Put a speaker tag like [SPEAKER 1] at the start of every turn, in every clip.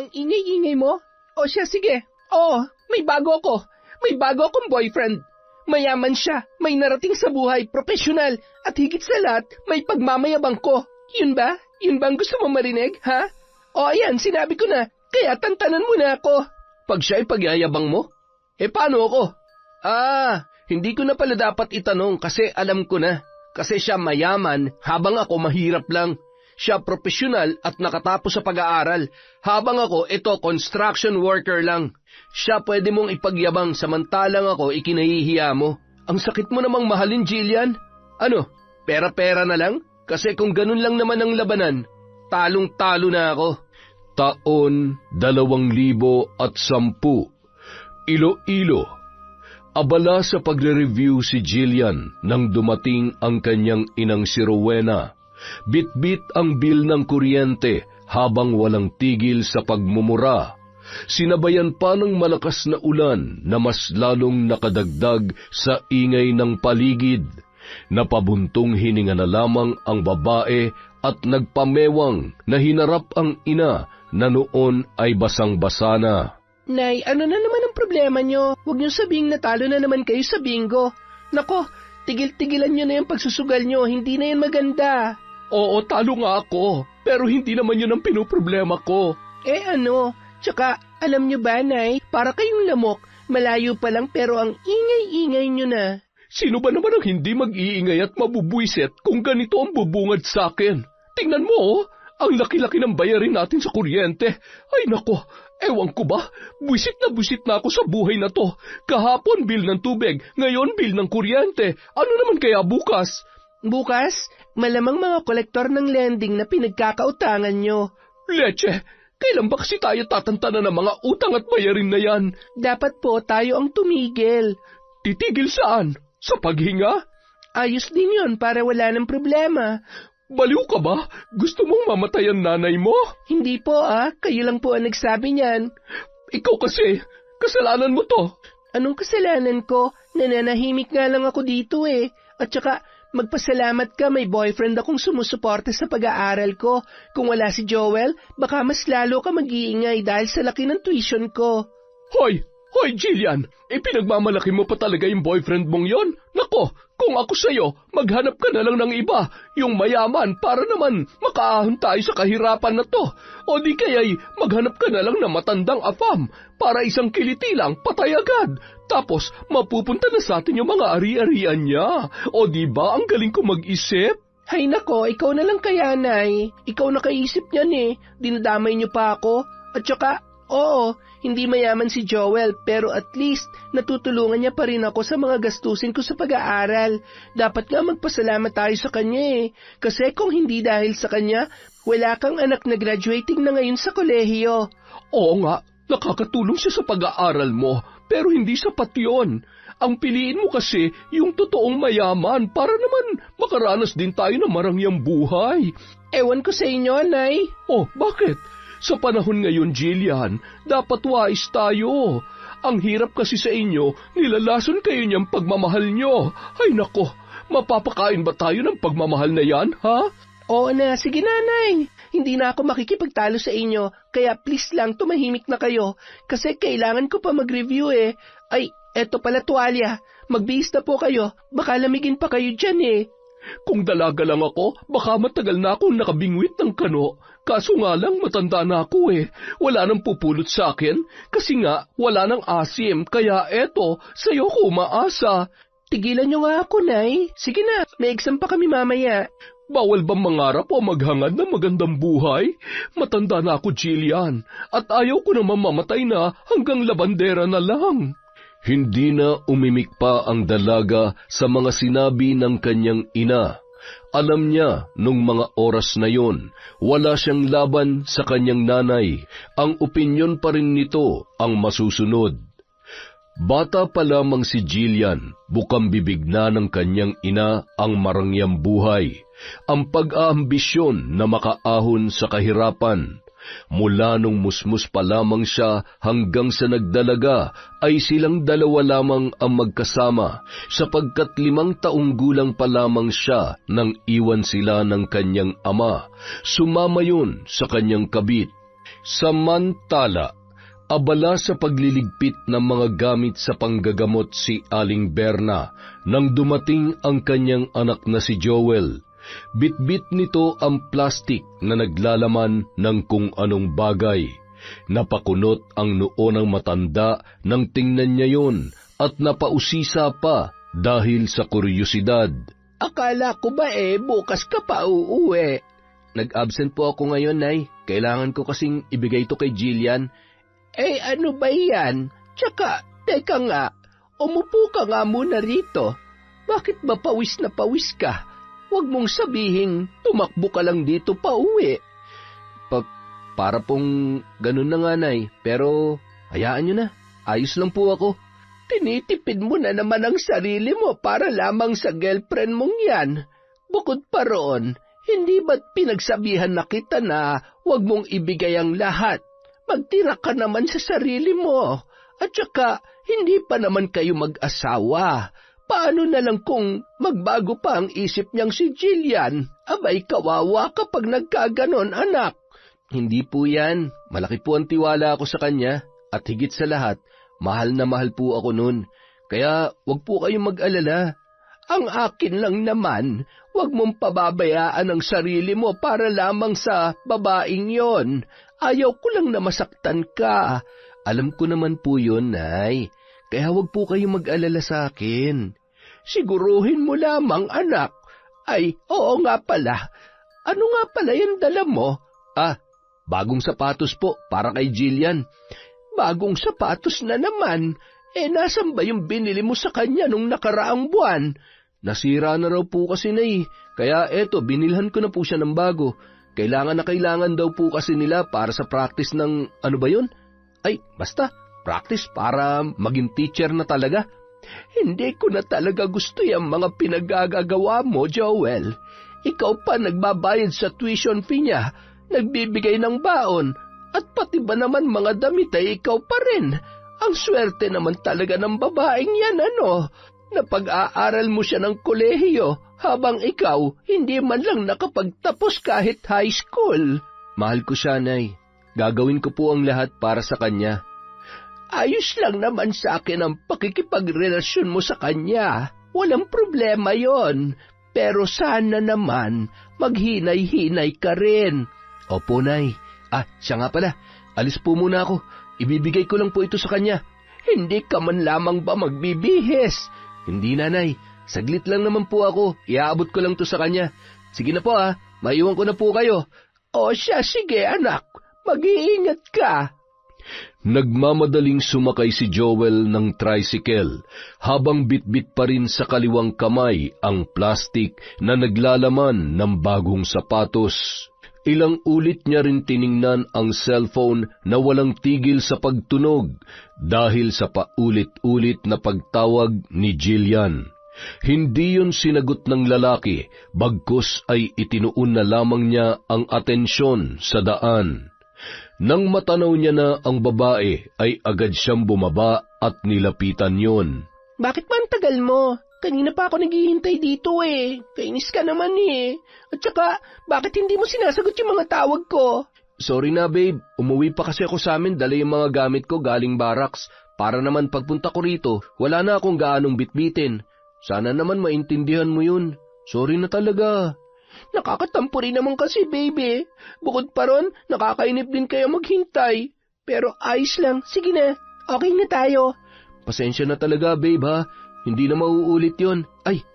[SPEAKER 1] ang ingay-ingay mo? O siya, sige. Oo, may bago ako. May bago akong boyfriend. Mayaman siya, may narating sa buhay, profesional, at higit sa lahat, may pagmamayabang ko. Yun ba? Yun ba ang gusto mo marinig, ha? O ayan, sinabi ko na, kaya tantanan mo na ako. Pag siya ay pagyayabang mo? Paano ako? Hindi ko na pala dapat itanong kasi alam ko na. Kasi siya mayaman habang ako mahirap lang. Siya profesional at nakatapos sa pag-aaral. Habang ako, construction worker lang. Siya pwede mong ipagyabang samantalang ako ikinahihiya mo. Ang sakit mo namang mahalin, Jillian. Ano, pera-pera na lang? Kasi kung ganun lang naman ang labanan, talong-talo na ako. Taon 2010. Iloilo. Abala sa pagre-review si Jillian nang dumating ang kanyang inang si Rowena. Bit-bit ang bill ng kuryente habang walang tigil sa pagmumura. Sinabayan pa ng malakas na ulan na mas lalong nakadagdag sa ingay ng paligid. Napabuntong hininga na lamang ang babae at nagpamewang na hinarap ang ina na noon ay basang-basa na. Nay, ano na naman ang problema nyo? Huwag nyo sabihing natalo na naman kayo sa bingo. Nako, tigil-tigilan nyo na yung pagsusugal nyo, hindi na yan maganda. Oo, talo nga ako, pero hindi naman yun ang pinoproblema ko. Ano? Tsaka, alam nyo ba, Nay, para kayong lamok, malayo pa lang pero ang ingay-ingay nyo na. Sino ba naman ang hindi mag-iingay at mabubwisit kung ganito ang bubungad sa akin? Tingnan mo, ang laki-laki ng bayarin natin sa kuryente. Ay nako, ewan ko ba, buwisit na ako sa buhay na to. Kahapon bill ng tubig, ngayon bill ng kuryente. Ano naman kaya bukas? Bukas? Malamang mga kolektor ng lending na pinagkakautangan nyo. Leche, kailan ba kasi tayo tatantanan ng mga utang at bayarin na yan? Dapat po tayo ang tumigil. Titigil saan? Sa paghinga? Ayos din yun para wala ng problema. Baliw ka ba? Gusto mong mamatay ang nanay mo? Hindi po kayo lang po ang nagsabi niyan. Ikaw kasi, kasalanan mo to. Anong kasalanan ko? Nananahimik nga lang ako dito At saka, magpasalamat ka may boyfriend akong sumusuporta sa pag-aaral ko. Kung wala si Joel, baka mas lalo ka mag-iingay dahil sa laki ng tuition ko. Hoy, Jillian, pinagmamalaki mo pa talaga yung boyfriend mong yon? Nako, kung ako sa'yo, maghanap ka na lang ng iba, yung mayaman para naman makaahon tayo sa kahirapan na to. O di kaya'y maghanap ka na lang ng matandang afam para isang kiliti lang, patay agad. Tapos mapupunta na sa atin yung mga ari-arian niya. O di ba ang galing ko mag-isip? Hay nako, ikaw na lang kaya, Nay. Ikaw nakaisip niyan dinadamay niyo pa ako. At saka, oo, hindi mayaman si Joel pero at least natutulungan niya pa rin ako sa mga gastusin ko sa pag-aaral. Dapat nga magpasalamat tayo sa kanya Kasi kung hindi dahil sa kanya, wala kang anak na graduating na ngayon sa kolehiyo. Oo nga, nakakatulong siya sa pag-aaral mo pero hindi sapat yun. Ang piliin mo kasi yung totoong mayaman para naman makaranas din tayo ng marangyang buhay. Ewan ko sa inyo, Nay. Oh, bakit? Sa panahon ngayon, Jillian, dapat wais tayo. Ang hirap kasi sa inyo, nilalason kayo niyang pagmamahal niyo. Ay nako, mapapakain ba tayo ng pagmamahal na yan, ha? Oo na, sige nanay. Hindi na ako makikipagtalo sa inyo, kaya please lang tumahimik na kayo. Kasi kailangan ko pa mag-review Ay, eto pala tuwalya. Magbihis na po kayo, baka lamigin pa kayo dyan Kung dalaga lang ako, baka matagal na akong nakabingwit ng kano. Kaso nga lang matanda na ako Wala nang pupulot sa akin kasi nga wala nang asim. Kaya eto, sa'yo ko umaasa. Tigilan niyo nga ako, Nay. Sige na, may exam pa kami mamaya. Bawal bang mangarap o maghangad ng magandang buhay? Matanda na ako, Jillian. At ayaw ko naman mamatay na hanggang labandera na lang. Hindi na umimik pa ang dalaga sa mga sinabi ng kanyang ina. Alam niya nung mga oras na yon, wala siyang laban sa kanyang nanay. Ang opinyon pa rin nito ang masusunod. Bata pa lamang si Jillian, bukang bibig na ng kanyang ina ang marangyang buhay, ang pag-aambisyon na makaahon sa kahirapan. Mula nung musmus pa lamang siya hanggang sa nagdalaga ay silang dalawa lamang ang magkasama sapagkat 5 taong gulang pa lamang siya nang iwan sila ng kanyang ama. Sumama yun sa kanyang kabit. Samantala, abala sa pagliligpit ng mga gamit sa panggagamot si Aling Berna nang dumating ang kanyang anak na si Joel. Bitbit nito ang plastik na naglalaman ng kung anong bagay. Napakunot ang noo ng matanda nang tingnan niya yon at napausisa pa dahil sa kuryosidad.
[SPEAKER 2] Akala ko ba bukas ka pa uuwi?
[SPEAKER 1] Nag-absent po ako ngayon, Nay. Kailangan ko kasing ibigay ito kay Jillian.
[SPEAKER 2] Ano ba yan? Tsaka, teka nga, umupo ka nga muna rito. Bakit ba pawis na pawis ka? Huwag mong sabihing tumakbo ka lang dito pa uwi.
[SPEAKER 1] Para pong ganun na nga, Nay. Pero hayaan nyo na. Ayos lang po ako.
[SPEAKER 2] Tinitipid mo na naman ang sarili mo para lamang sa girlfriend mong yan. Bukod pa roon, hindi ba't pinagsabihan na kita na huwag mong ibigay ang lahat? Magtira ka naman sa sarili mo. At saka, hindi pa naman kayo mag-asawa. Paano na lang kung magbago pa ang isip niyang si Jillian? Abay, kawawa kapag nagkaganon, anak.
[SPEAKER 1] Hindi po yan. Malaki po ang tiwala ako sa kanya. At higit sa lahat, mahal na mahal po ako nun. Kaya wag po kayong mag-alala.
[SPEAKER 2] Ang akin lang naman, wag mong pababayaan ang sarili mo para lamang sa babaeng yon. Ayaw ko lang na masaktan ka.
[SPEAKER 1] Alam ko naman po yun, Nay. Kaya wag po kayong mag-alala sa akin.
[SPEAKER 2] Siguruhin mo lamang, anak. Ay, oo nga pala. Ano nga pala yung dala mo?
[SPEAKER 1] Bagong sapatos po para kay Jillian.
[SPEAKER 2] Bagong sapatos na naman. Nasan ba yung binili mo sa kanya nung nakaraang buwan?
[SPEAKER 1] Nasira na raw po kasi, Nay. Kaya binilhan ko na po siya ng bago. Kailangan daw po kasi nila para sa practice ng ano ba yun? Basta, practice para maging teacher na talaga.
[SPEAKER 2] Hindi ko na talaga gusto yung mga pinagagagawa mo, Joel. Ikaw pa nagbabayad sa tuition fee niya, nagbibigay ng baon, at pati ba naman mga damit ay ikaw pa rin. Ang swerte naman talaga ng babaeng yan, na pag-aaral mo siya ng kolehiyo, habang ikaw hindi man lang nakapagtapos kahit high school.
[SPEAKER 1] Mahal ko siya, Nay. Gagawin ko po ang lahat para sa kanya.
[SPEAKER 2] Ayos lang naman sa akin ang pakikipagrelasyon mo sa kanya. Walang problema yon. Pero sana naman, maghinay-hinay ka rin.
[SPEAKER 1] Opo, Nay. Siya nga pala. Alis po muna ako. Ibibigay ko lang po ito sa kanya.
[SPEAKER 2] Hindi ka man lamang ba magbibihis?
[SPEAKER 1] Hindi, Nanay. Saglit lang naman po ako. Iaabot ko lang to sa kanya. Sige na po, maiwan ko na po kayo.
[SPEAKER 2] O siya, sige anak. Mag-iingat ka.
[SPEAKER 1] Nagmamadaling sumakay si Joel ng tricycle habang bitbit pa rin sa kaliwang kamay ang plastik na naglalaman ng bagong sapatos. Ilang ulit niya rin tiningnan ang cellphone na walang tigil sa pagtunog dahil sa paulit-ulit na pagtawag ni Jillian. Hindi yun sinagot ng lalaki, bagkus ay itinuon na lamang niya ang atensyon sa daan. Nang matanaw niya na ang babae, ay agad siyang bumaba at nilapitan yon.
[SPEAKER 2] Bakit ba ang tagal mo? Kanina pa ako naghihintay dito Kainis ka naman At saka, bakit hindi mo sinasagot yung mga tawag ko?
[SPEAKER 1] Sorry na, babe. Umuwi pa kasi ako sa amin, dala yung mga gamit ko galing barracks. Para naman pagpunta ko rito, wala na akong gaanong bitbitin. Sana naman maintindihan mo yun. Sorry na talaga.
[SPEAKER 2] Nakakatampo rin naman kasi, baby. Bukod pa ron, nakakainip din kayo maghintay. Pero ayos lang, sige na, okay na tayo.
[SPEAKER 1] Pasensya na talaga, babe, ha? Hindi na mauulit yon.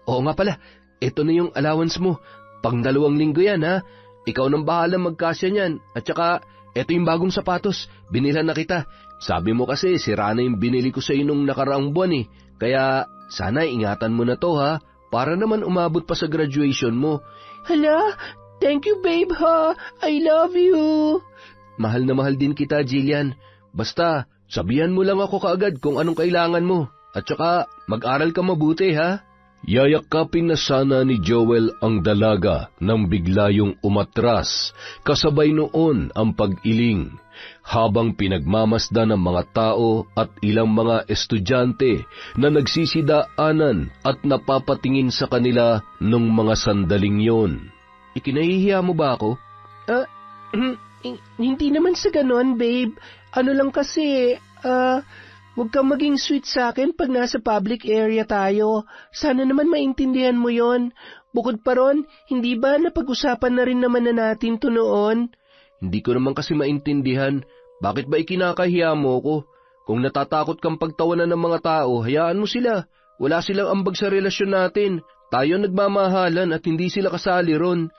[SPEAKER 1] Oo nga pala, ito na yung allowance mo. Pang 2 linggo yan, ha? Ikaw nang bahala magkasya niyan. At saka, ito yung bagong sapatos, binilhan na kita. Sabi mo kasi, sira na yung binili ko sa nung nakaraang buwan Kaya, sana ingatan mo na to, ha? Para naman umabot pa sa graduation mo.
[SPEAKER 2] Hala, thank you babe ha, I love you.
[SPEAKER 1] Mahal na mahal din kita, Jillian. Basta, sabihan mo lang ako kaagad kung anong kailangan mo. At saka, mag-aral ka mabuti ha. Yayakapin na sana ni Joel ang dalaga nang bigla yung umatras, kasabay noon ang pag-iling. Habang pinagmamasdan ng mga tao at ilang mga estudyante na nagsisidaanan at napapatingin sa kanila nung mga sandaling yon. Ikinahihiya mo ba ako?
[SPEAKER 2] Hindi naman sa ganon, babe. Ano lang kasi, huwag kang maging sweet sa akin pag nasa public area tayo. Sana naman maintindihan mo yon. Bukod pa ron, hindi ba napag-usapan na rin naman na natin to noon?
[SPEAKER 1] Hindi ko naman kasi maintindihan. Bakit ba ikinakahiya mo ko? Kung natatakot kang pagtawanan ng mga tao, hayaan mo sila. Wala silang ambag sa relasyon natin. Tayo nagmamahalan at hindi sila kasali ron.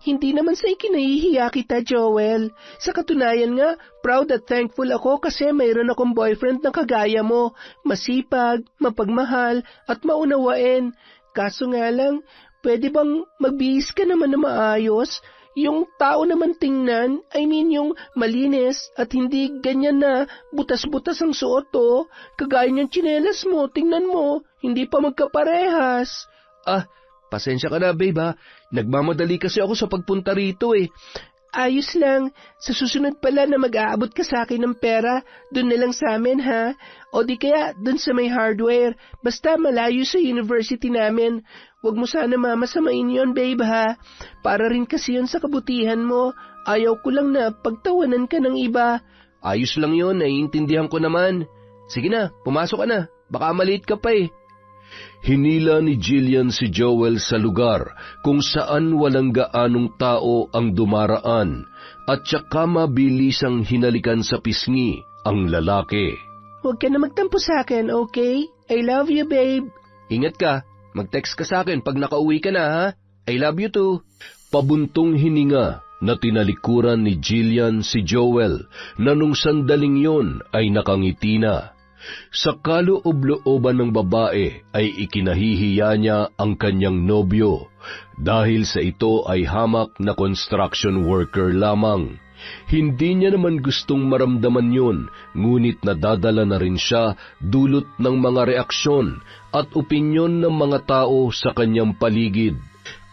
[SPEAKER 2] Hindi naman sa ikinahihiya kita, Joel. Sa katunayan nga, proud at thankful ako kasi mayroon akong boyfriend na kagaya mo. Masipag, mapagmahal, at maunawain. Kaso nga lang, pwede bang magbihis ka naman na maayos? Yung tao naman tingnan, yung malinis at hindi ganyan na butas-butas ang suot oh. Kagaya niyang tsinelas mo, tingnan mo, hindi pa magkaparehas.
[SPEAKER 1] Pasensya ka na babe ha. Nagmamadali kasi ako sa pagpunta rito eh.
[SPEAKER 2] Ayos lang, sa susunod pala na mag-aabot ka sa akin ng pera, dun na lang sa amin ha. O di kaya dun sa may hardware, basta malayo sa university namin. Huwag mo sana mamasamain yon, babe ha. Para rin kasi yun sa kabutihan mo. Ayaw ko lang na pagtawanan ka ng iba.
[SPEAKER 1] Ayos lang yun, naiintindihan ko naman. Sige na, pumasok ka na. Baka maliit ka pa eh. Hinila ni Jillian si Joel sa lugar kung saan walang gaanong tao ang dumaraan at saka mabilisang hinalikan sa pisngi ang lalaki.
[SPEAKER 2] Huwag ka na magtampo sa akin, okay? I love you, babe.
[SPEAKER 1] Ingat ka. Mag-text ka sa akin pag nakauwi ka na, ha? I love you too. Pabuntong hininga na tinalikuran ni Jillian si Joel na nung sandaling yon ay nakangiti na. Sa kaloob-looban ng babae ay ikinahihiya niya ang kanyang nobyo dahil sa ito ay hamak na construction worker lamang. Hindi niya naman gustong maramdaman yun, ngunit nadadala na rin siya dulot ng mga reaksyon at opinyon ng mga tao sa kanyang paligid.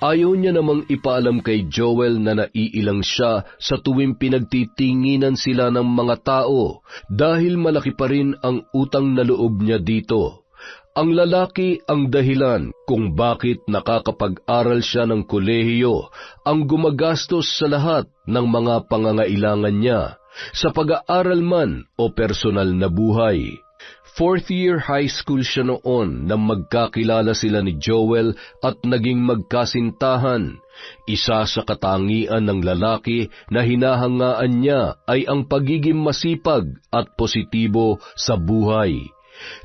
[SPEAKER 1] Ayaw niya namang ipaalam kay Joel na naiilang siya sa tuwing pinagtitinginan sila ng mga tao dahil malaki pa rin ang utang na loob niya dito. Ang lalaki ang dahilan kung bakit nakakapag-aral siya ng kolehiyo, ang gumagastos sa lahat ng mga pangangailangan niya, sa pag-aaral man o personal na buhay. 4th year high school siya noon nang magkakilala sila ni Joel at naging magkasintahan. Isa sa katangian ng lalaki na hinahangaan niya ay ang pagiging masipag at positibo sa buhay.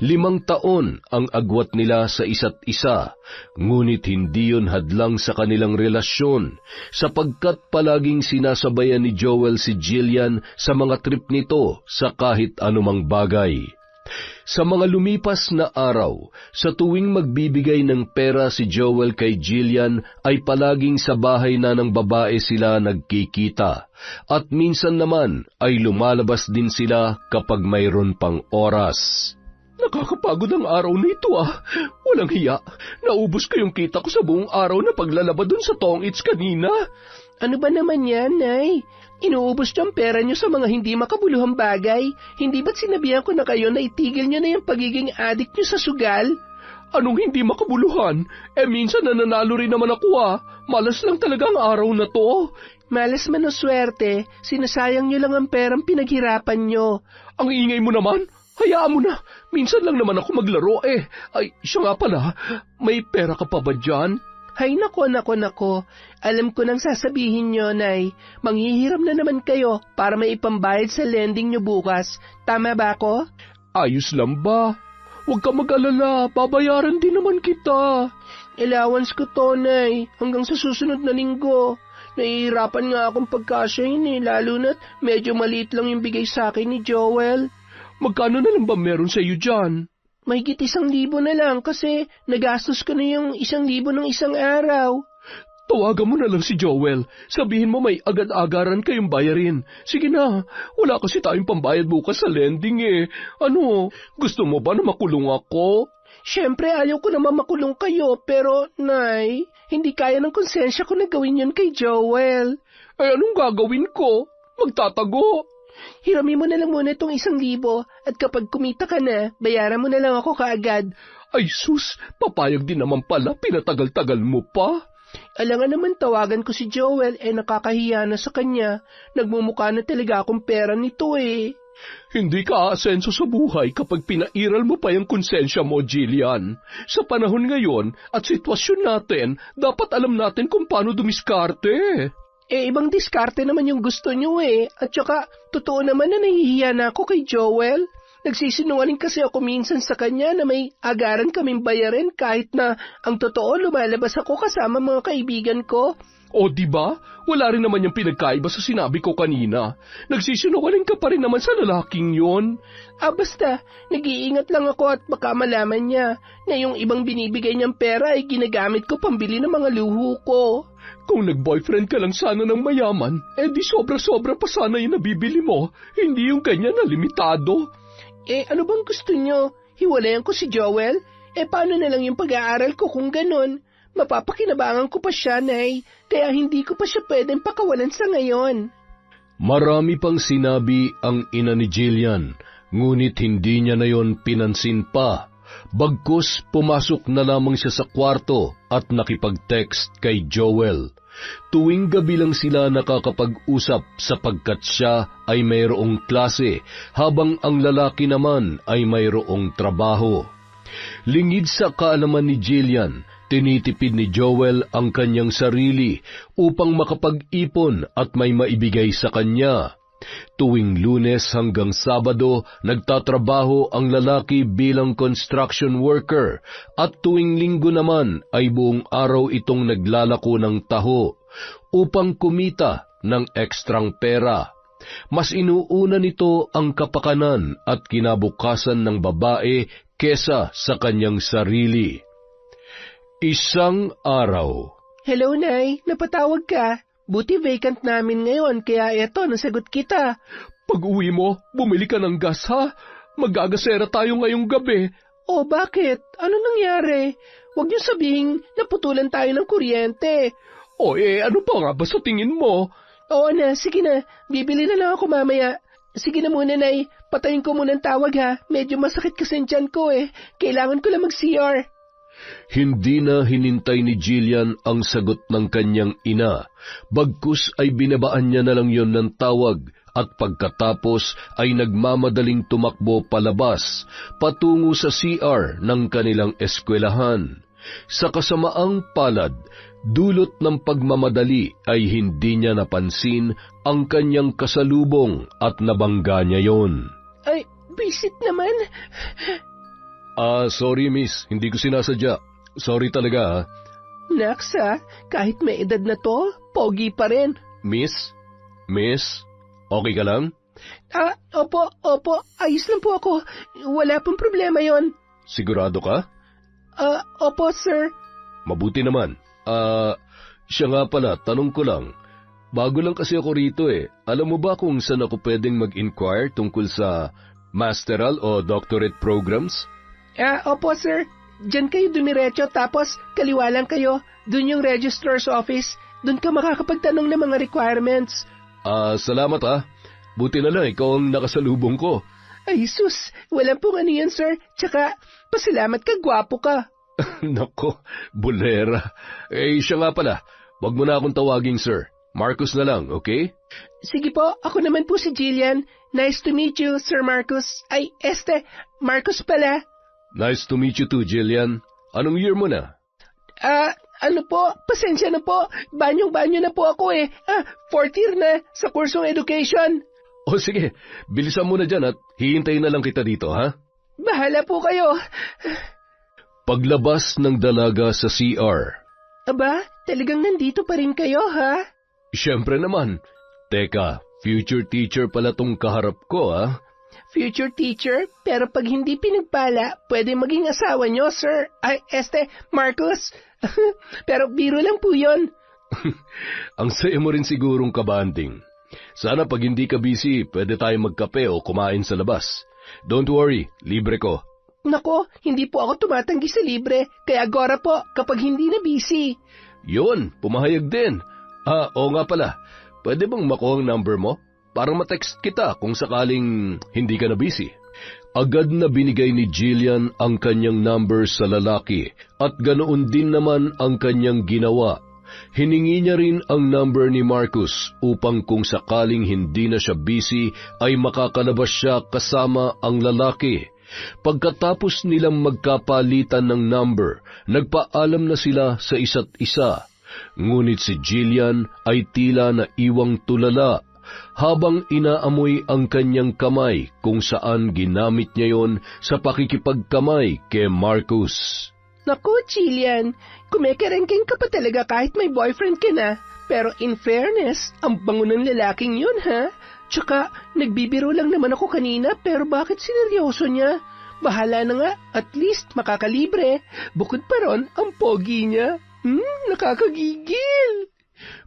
[SPEAKER 1] 5 taon ang agwat nila sa isa't isa, ngunit hindi yun hadlang sa kanilang relasyon, sapagkat palaging sinasabayan ni Joel si Jillian sa mga trip nito sa kahit anumang bagay. Sa mga lumipas na araw, sa tuwing magbibigay ng pera si Joel kay Jillian ay palaging sa bahay na ng babae sila nagkikita, at minsan naman ay lumalabas din sila kapag mayroon pang oras.
[SPEAKER 2] Nakakapagod ang araw na ito Walang hiya. Naubos ko yung kita ko sa buong araw na paglalaba dun sa Tong-Its kanina. Ano ba naman yan, Nay? Inuubos niyo ang pera niyo sa mga hindi makabuluhang bagay. Hindi ba't sinabihan ko na kayo na itigil niyo na yung pagiging addict niyo sa sugal? Anong hindi makabuluhan? Minsan nananalo rin naman ako Malas lang talaga ang araw na to. Malas man o swerte, sinasayang niyo lang ang perang pinaghirapan niyo. Ang ingay mo naman. Hayaan mo na, minsan lang naman ako maglaro Ay, siya nga pala, may pera ka pa ba dyan? Hay nako. Alam ko nang sasabihin nyo, Nay. Manghihiram na naman kayo para may ipambayad sa lending nyo bukas. Tama ba ako? Ayos lang ba? Huwag ka mag-alala, babayaran din naman kita. Allowance ko to, Nay, hanggang sa susunod na linggo. Nahihirapan nga akong pagkasyahin lalo na't medyo maliit lang yung bigay sa akin ni Joel. Magkano na lang ba meron sa iyo dyan? Mahigit 1,000 na lang kasi nagastos ko na yung 1,000 ng isang araw. Tawagan mo na lang si Joel. Sabihin mo may agad-agaran kayong bayarin. Sige na, wala kasi tayong pambayad bukas sa lending Ano, gusto mo ba na makulong ako? Siyempre ayaw ko naman makulong kayo, pero Nay, hindi kaya ng konsensya ko na gawin yun kay Joel. Anong gagawin ko? Magtatago. Hirami mo na lang muna itong 1,000 at kapag kumita ka na, bayaran mo na lang ako kaagad. Ay sus, papayag din naman pala, pinatagal-tagal mo pa. Alangan naman tawagan ko si Joel, nakakahiya na sa kanya. Nagmumukha na talaga akong pera nito eh.
[SPEAKER 1] Hindi ka aasenso sa buhay kapag pinairal mo pa yung konsensya mo, Jillian. Sa panahon ngayon at sitwasyon natin, dapat alam natin kung paano dumiskarte.
[SPEAKER 2] Ibang diskarte naman yung gusto niyo eh. At saka, totoo naman na nahihiya na ako kay Joel. Nagsisinungaling kasi ako minsan sa kanya na may agaran kaming bayarin kahit na ang totoo lumalabas ako kasama mga kaibigan ko.
[SPEAKER 1] O diba? Wala rin naman yung pinagkaiba sa sinabi ko kanina. Nagsisinungaling ka pa rin naman sa lalaking yon.
[SPEAKER 2] Basta, nag-iingat lang ako at baka malaman niya na yung ibang binibigay niyang pera ay ginagamit ko pambili ng mga luho ko.
[SPEAKER 1] Kung nag-boyfriend ka lang sana ng mayaman, di sobra-sobra pa sana yung nabibili mo, hindi yung kanya na limitado.
[SPEAKER 2] Ano bang gusto niyo? Hiwalayan ko si Joel? Paano na lang yung pag-aaral ko kung ganon? Mapapakinabangan ko pa siya, Nay, kaya hindi ko pa siya pwedeng pakawalan sa ngayon.
[SPEAKER 1] Marami pang sinabi ang ina ni Jillian, ngunit hindi niya na yon pinansin pa. Bagkus pumasok na lamang siya sa kwarto at nakipag-text kay Joel. Tuwing gabi lang sila nakakapag-usap sapagkat siya ay mayroong klase habang ang lalaki naman ay mayroong trabaho. Lingid sa kaalaman ni Jillian, tinitipid ni Joel ang kanyang sarili upang makapag-ipon at may maibigay sa kanya. Tuwing Lunes hanggang Sabado, nagtatrabaho ang lalaki bilang construction worker at tuwing Linggo naman ay buong araw itong naglalako ng taho upang kumita ng ekstrang pera. Mas inuuna nito ang kapakanan at kinabukasan ng babae kesa sa kanyang sarili. Isang araw.
[SPEAKER 2] Hello, Nay. Napatawag ka? Buti vacant namin ngayon, kaya eto, nasagot kita.
[SPEAKER 1] Pag-uwi mo, bumili ka ng gas, ha? Magagasera tayo ngayong gabi.
[SPEAKER 2] Bakit? Ano nangyari? Huwag niyo sabihing naputulan tayo ng kuryente.
[SPEAKER 1] Ano pa nga ba sa tingin mo?
[SPEAKER 2] Oo na, sige na. Bibili na lang ako mamaya. Sige na muna, Nay. Patayin ko muna ang tawag, ha? Medyo masakit kasi ang tiyan ko, Kailangan ko lang mag-CR.
[SPEAKER 1] Hindi na hinintay ni Jillian ang sagot ng kanyang ina. Bagkus ay binabaan niya na lang yon ng tawag at pagkatapos ay nagmamadaling tumakbo palabas, patungo sa CR ng kanilang eskwelahan. Sa kasamaang palad, dulot ng pagmamadali ay hindi niya napansin ang kanyang kasalubong at nabangga niya yon.
[SPEAKER 2] Ay, visit naman.
[SPEAKER 1] Sorry miss, hindi ko sinasadya. Sorry talaga ha.
[SPEAKER 2] Naks kahit may edad na to, pogi pa rin.
[SPEAKER 1] Miss? Okay ka lang?
[SPEAKER 2] Opo, ayos lang po ako. Wala pong problema yon.
[SPEAKER 1] Sigurado ka?
[SPEAKER 2] Opo sir.
[SPEAKER 1] Mabuti naman. Siya nga pala, tanong ko lang. Bago lang kasi ako rito Alam mo ba kung saan ako pwedeng mag-inquire tungkol sa masteral o doctorate programs?
[SPEAKER 2] Opo sir. Diyan kayo dumiretso tapos kaliwa lang kayo. Doon yung registrar's office. Doon ka makakapagtanong ng mga requirements.
[SPEAKER 1] Salamat Buti na lang ikaw ang nakasalubong ko.
[SPEAKER 2] Ay sus, wala pong ano yan sir. Tsaka, pasalamat ka, gwapo ka.
[SPEAKER 1] Nako, bulera. Siya nga pala. Wag mo na akong tawaging sir. Marcus na lang, okay?
[SPEAKER 2] Sige po, ako naman po si Jillian. Nice to meet you, Sir Marcus. Ay, Marcus pala.
[SPEAKER 1] Nice to meet you too, Jillian. Anong year mo na?
[SPEAKER 2] Ano po, pasensya na po. Banyong-banyo na po ako fourth year na sa kursong education.
[SPEAKER 1] Sige, bilisan mo na dyan at hihintayin na lang kita dito, ha?
[SPEAKER 2] Bahala po kayo.
[SPEAKER 1] Paglabas ng dalaga sa CR.
[SPEAKER 2] Aba, talagang nandito pa rin kayo, ha?
[SPEAKER 1] Siyempre naman. Teka, future teacher pala tong kaharap ko, ha?
[SPEAKER 2] Future teacher? Pero pag hindi pinagpala, pwede maging asawa nyo, sir. Ay, Marcus. Pero biro lang po yun.
[SPEAKER 1] Ang saya mo rin sigurong kabanding. Sana pag hindi ka busy, pwede tayo magkape o kumain sa labas. Don't worry, libre ko.
[SPEAKER 2] Nako, hindi po ako tumatanggi sa libre, kaya agora po kapag hindi na busy.
[SPEAKER 1] Yun, pumahayag din. Oo nga pala, pwede bang makuha ang number mo? Para ma-text kita kung sakaling hindi ka na busy. Agad na binigay ni Jillian ang kanyang number sa lalaki at ganoon din naman ang kanyang ginawa. Hiningi niya rin ang number ni Marcus upang kung sakaling hindi na siya busy ay makakalabas siya kasama ang lalaki. Pagkatapos nilang magkapalitan ng number, nagpaalam na sila sa isa't isa. Ngunit si Jillian ay tila naiwang tulala habang inaamoy ang kanyang kamay kung saan ginamit niya yon sa pakikipagkamay kay Marcus.
[SPEAKER 2] Naku, Jillian, kumekerengking ka pa talaga kahit may boyfriend ka na. Pero in fairness, ang bango ng lalaking yun, ha? Tsaka, nagbibiro lang naman ako kanina, pero bakit sineryoso niya? Bahala na nga, at least makakalibre. Bukod pa ron, ang pogi niya. Nakakagigil.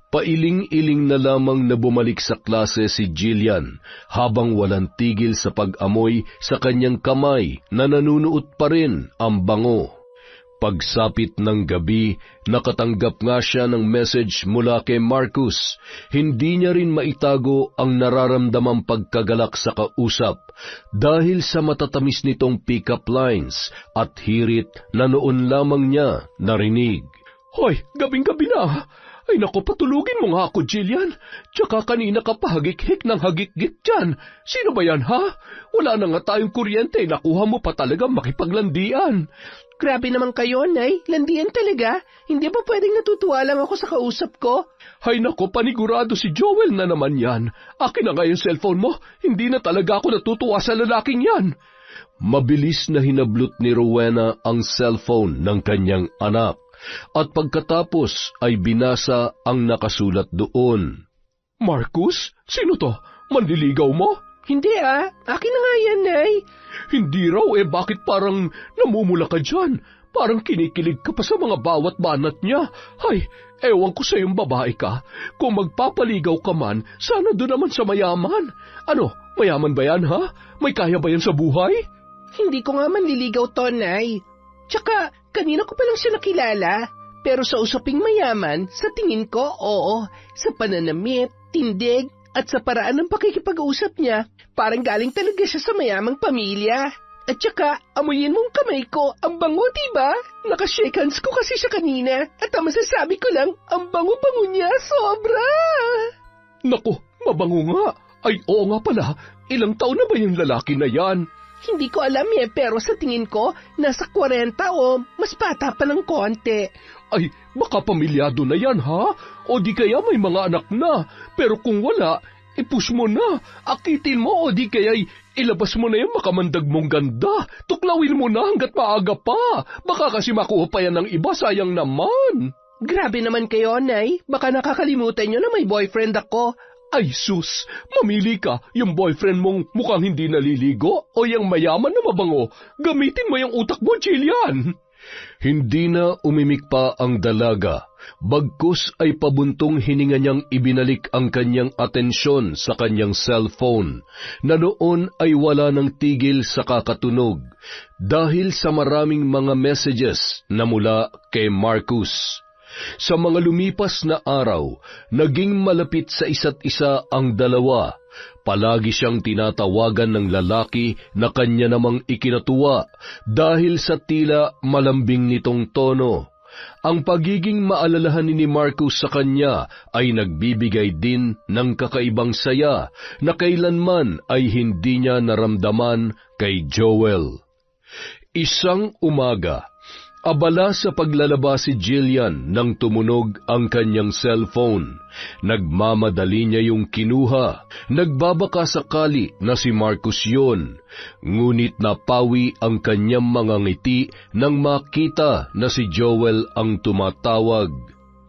[SPEAKER 1] Pailing-iling na lamang na bumalik sa klase si Jillian habang walang tigil sa pag-amoy sa kanyang kamay na nanunuot pa rin ang bango. Pagsapit ng gabi, nakatanggap nga siya ng message mula kay Marcus. Hindi niya rin maitago ang nararamdamang pagkagalak sa kausap dahil sa matatamis nitong pick-up lines at hirit na noon lamang niya narinig.
[SPEAKER 2] Hoy, gabing-gabi na. Ay naku, patulugin mo nga ako, Jillian. Tsaka kanina ka pa hagik-hik ng hagik-gik dyan. Sino ba yan, ha? Wala na nga tayong kuryente, nakuha mo pa talaga makipaglandian. Grabe naman kayo, Nay. Landian talaga. Hindi ba pwedeng natutuwa lang ako sa kausap ko? Hay nako, panigurado si Joel na naman yan. Akin na nga yung cellphone mo. Hindi na talaga ako natutuwa sa lalaking yan.
[SPEAKER 1] Mabilis na hinablot ni Rowena ang cellphone ng kanyang anak at pagkatapos ay binasa ang nakasulat doon.
[SPEAKER 2] Marcus? Sino to? Manliligaw mo? Hindi akin na nga yan, Nay. Hindi raw bakit parang namumula ka dyan? Parang kinikilig ka pa sa mga bawat banat niya. Hay, ewan ko sa iyong babae ka. Kung magpapaligaw ka man, sana doon naman sa mayaman. Ano, mayaman ba yan, ha? May kaya ba yan sa buhay? Hindi ko nga manliligaw to, Nay. Tsaka, kanina ko pa lang siya nakilala. Pero sa usaping mayaman, sa tingin ko, oo. Sa pananamit, tindig, at sa paraan ng pakikipag-usap niya, parang galing talaga siya sa mayamang pamilya. At saka, amuyin mong kamay ko, ang bango, diba? Nakashake hands ko kasi siya kanina. At ang masasabi ko lang, ang bango-bango niya, sobra! Naku, mabango nga. Ay, oo nga pala, ilang taon na ba yung lalaki na yan? Hindi ko alam pero sa tingin ko, nasa 40 o mas bata pa ng konti. Ay, baka pamilyado na yan, ha? O di kaya may mga anak na. Pero kung wala, i-push mo na. Akitin mo o di kaya ilabas mo na yung makamandag mong ganda. Tuklawin mo na hanggat maaga pa. Baka kasi makuha pa yan ng iba, sayang naman. Grabe naman kayo, Nay. Baka nakakalimutan nyo na may boyfriend ako. Ay sus, mamili ka, yung boyfriend mong mukhang hindi naliligo o yung mayaman na mabango. Gamitin mo yung utak mo, Jillian.
[SPEAKER 1] Hindi na umimik pa ang dalaga, bagkus ay pabuntong hininga niyang ibinalik ang kanyang atensyon sa kanyang cellphone, na noon ay wala ng tigil sa kakatunog, dahil sa maraming mga messages na mula kay Marcus. Sa mga lumipas na araw, naging malapit sa isa't isa ang dalawa. Palagi siyang tinatawagan ng lalaki na kanya namang ikinatuwa dahil sa tila malambing nitong tono. Ang pagiging maalalahanin ni Marcus sa kanya ay nagbibigay din ng kakaibang saya na kailanman ay hindi niya naramdaman kay Joel. Isang umaga, abala sa paglalaba si Jillian nang tumunog ang kanyang cellphone. Nagmamadali niya yung kinuha. Nagbabaka sakali na si Marcus yun. Ngunit napawi ang kanyang mga ngiti nang makita na si Joel ang tumatawag.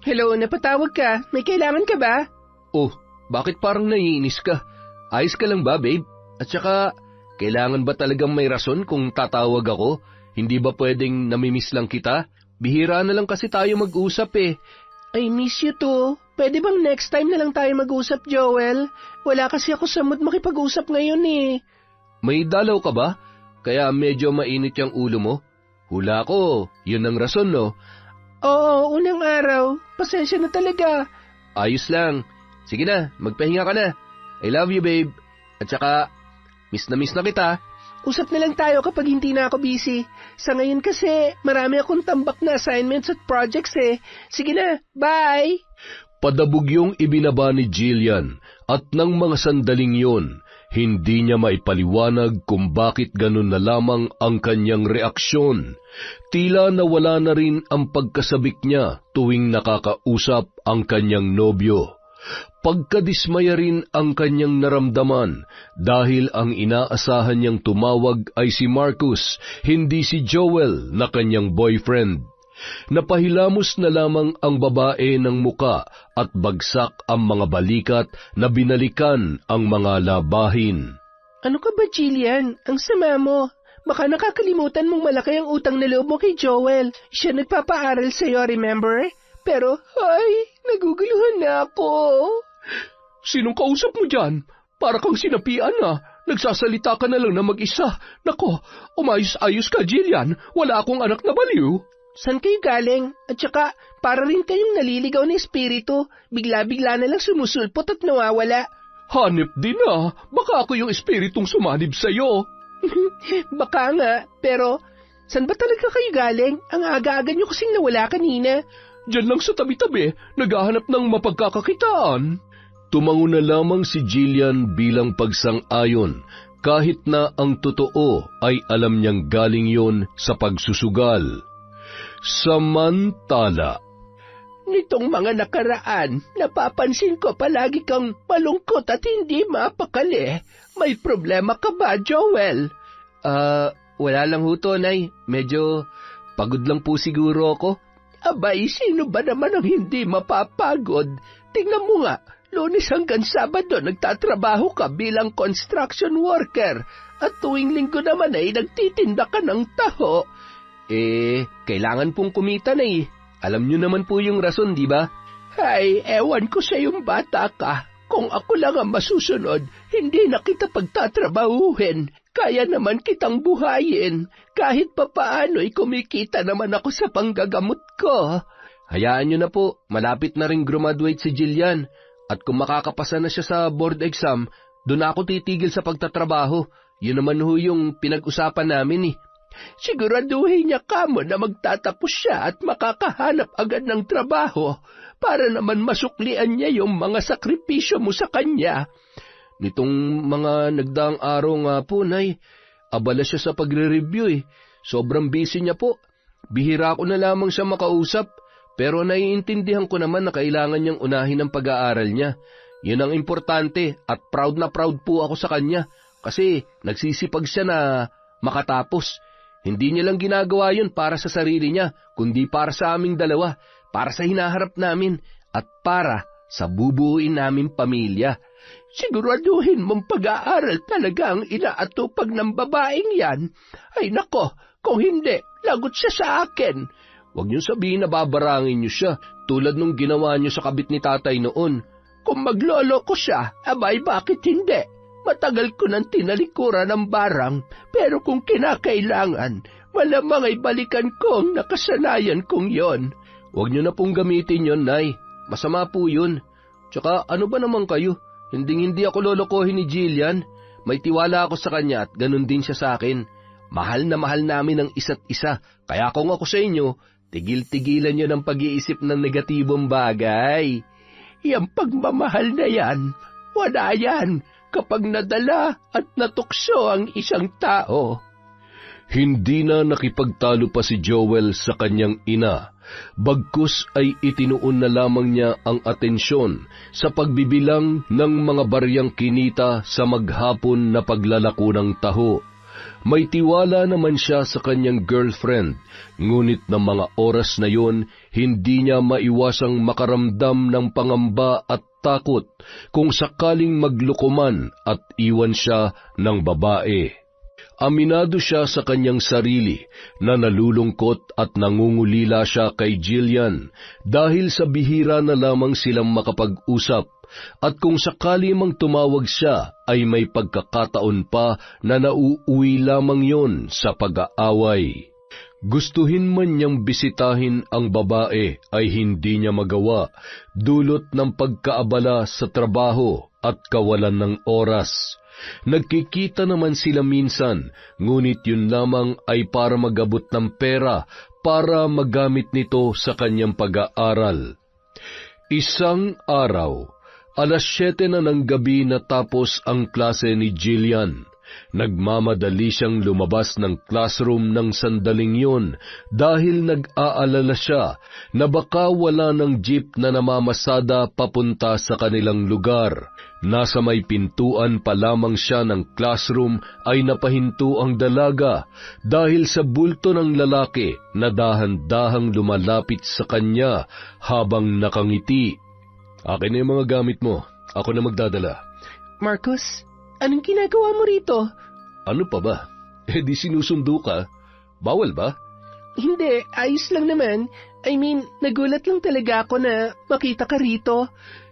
[SPEAKER 2] Hello, napatawag ka. May kailangan ka ba?
[SPEAKER 1] Oh, bakit parang naiinis ka? Ayos ka lang ba, babe? At saka, kailangan ba talagang may rason kung tatawag ako? Hindi ba pwedeng namimiss lang kita? Bihira na lang kasi tayo mag-usap
[SPEAKER 2] I miss you too. Pwede bang next time na lang tayo mag-usap, Joel? Wala kasi ako sa mood makipag-usap ngayon
[SPEAKER 1] May dalaw ka ba? Kaya medyo mainit yung ulo mo? Hula ko, yun ang rason, no?
[SPEAKER 2] Oo, unang araw. Pasensya na talaga.
[SPEAKER 1] Ayos lang. Sige na, magpahinga ka na. I love you, babe. At saka, Miss na kita.
[SPEAKER 2] Usap na lang tayo kapag hindi na ako busy. Sa ngayon kasi, marami akong tambak na assignments at projects eh. Sige na, bye!
[SPEAKER 1] Padabog yung ibinaba ni Jillian at nang mga sandaling yun, hindi niya maipaliwanag kung bakit ganun na lamang ang kanyang reaksyon. Tila nawala na rin ang pagkasabik niya tuwing nakakausap ang kanyang nobyo. Pagkadismaya rin ang kanyang naramdaman dahil ang inaasahan niyang tumawag ay si Marcus, hindi si Joel na kanyang boyfriend. Napahilamos na lamang ang babae ng muka at bagsak ang mga balikat na binalikan ang mga labahin.
[SPEAKER 2] Ano ka ba, Jillian? Ang sama mo. Baka nakakalimutan mong malaki ang utang na loob mo kay Joel. Siya nagpapaaral sa'yo, remember? Pero, naguguluhan na ako.
[SPEAKER 1] Sinong kausap mo dyan? Para kang sinapian na. Nagsasalita ka na lang na mag-isa. Nako, umayos-ayos ka, Jillian. Wala akong anak na baliw.
[SPEAKER 2] San kayo galing? At saka, para rin kayong naliligaw na espiritu. Bigla-bigla na lang sumusulpot at nawawala.
[SPEAKER 1] Hanip din ah. Baka ako yung espiritong sumanib sa'yo.
[SPEAKER 2] Baka nga, pero san ba talaga kayo galing? Ang aga-aga nyo kasing nawala kanina.
[SPEAKER 1] Diyan lang sa tabi-tabi, naghahanap ng mapagkakakitaan. Tumango na lamang si Jillian bilang pagsang-ayon, kahit na ang totoo ay alam niyang galing yon sa pagsusugal. Samantala,
[SPEAKER 2] nitong mga nakaraan, napapansin ko palagi kang malungkot at hindi mapakali. May problema ka ba, Joel?
[SPEAKER 1] Wala lang ho, Tonay. Medyo pagod lang po siguro ako.
[SPEAKER 2] Abay, sino ba naman ang hindi mapapagod? Tingnan mo nga, Lunes hanggang Sabado nagtatrabaho ka bilang construction worker at tuwing Linggo naman ay nagtitinda ka ng taho.
[SPEAKER 1] Kailangan pong kumita na eh. Alam niyo naman po yung rason, di ba?
[SPEAKER 2] Ay, ewan ko sa yung bata ka. Kung ako lang ang masusunod, hindi na kita pagtatrabahuhin. Kaya naman kitang buhayin. Kahit papaano'y kumikita naman ako sa panggagamot ko.
[SPEAKER 1] Hayaan niyo na po, malapit na rin graduate si Jillian. At kung makakapasa na siya sa board exam, doon ako titigil sa pagtatrabaho. Yun naman ho yung pinag-usapan namin eh.
[SPEAKER 2] Siguraduhin niya kamo na magtatapos siya at makakahanap agad ng trabaho para naman masuklian niya yung mga sakripisyo mo sa kanya.
[SPEAKER 1] Nitong mga nagdaang araw nga po, Nay, abala siya sa pagre-review eh. Sobrang busy niya po. Bihira ko na lamang siya makausap, pero naiintindihan ko naman na kailangan niyang unahin ang pag-aaral niya. Yun ang importante at proud na proud po ako sa kanya kasi nagsisipag siya na makatapos. Hindi niya lang ginagawa yun para sa sarili niya, kundi para sa aming dalawa, para sa hinaharap namin, at para sa bubuuin naming pamilya.
[SPEAKER 2] Siguraduhin mong pag-aaral talaga ang inaatupag ng babaeng yan. Ay nako, kung hindi, lagot siya sa akin.
[SPEAKER 1] Huwag niyo sabihin na babarangin niyo siya, tulad nung ginawa niyo sa kabit ni tatay noon.
[SPEAKER 2] Kung maglolo ko siya, abay bakit hindi? Matagal ko nang tinalikuran ng barang, pero kung kinakailangan, malamang ay balikan ko ang nakasanayan kong yon.
[SPEAKER 1] Huwag niyo na pong gamitin yon, Nay. Masama po yun. Tsaka ano ba naman kayo? Hindi ako lolokohin ni Jillian. May tiwala ako sa kanya at ganun din siya sa akin. Mahal na mahal namin ang isa't isa. Kaya kung ako sa inyo, tigil-tigilan niyo ng pag-iisip ng negatibong bagay.
[SPEAKER 2] Yang pagmamahal na yan, wala yan kapag nadala at natukso ang isang tao.
[SPEAKER 1] Hindi na nakipagtalo pa si Joel sa kanyang ina, bagkus ay itinuon na lamang niya ang atensyon sa pagbibilang ng mga baryang kinita sa maghapon na paglalako ng taho. May tiwala naman siya sa kanyang girlfriend, ngunit ng mga oras na yon, hindi niya maiwasang makaramdam ng pangamba at takot kung sakaling maglukuman at iwan siya ng babae. Aminado siya sa kanyang sarili na nalulungkot at nangungulila siya kay Jillian dahil sa bihira na lamang silang makapag-usap at kung sakali mang tumawag siya ay may pagkakataon pa na nauuwi lamang yon sa pag-aaway. Gustuhin man niyang bisitahin ang babae ay hindi niya magawa dulot ng pagkaabala sa trabaho at kawalan ng oras. Nagkikita naman sila minsan, ngunit yun lamang ay para magabot ng pera para magamit nito sa kanyang pag-aaral. Isang araw, 7:00 na ng gabi natapos ang klase ni Jillian. Nagmamadali siyang lumabas ng classroom ng sandaling yun dahil nag-aalala siya na baka wala ng jeep na namamasada papunta sa kanilang lugar. Nasa may pintuan pa lamang siya ng classroom ay napahinto ang dalaga dahil sa bulto ng lalaki na dahan-dahang lumalapit sa kanya habang nakangiti. Akin na yung mga gamit mo. Ako na magdadala.
[SPEAKER 2] Marcus, anong ginagawa mo rito?
[SPEAKER 1] Ano pa ba? Di sinusundo ka. Bawal ba?
[SPEAKER 2] Hindi, ayos lang naman. I mean, nagulat lang talaga ako na makita ka rito.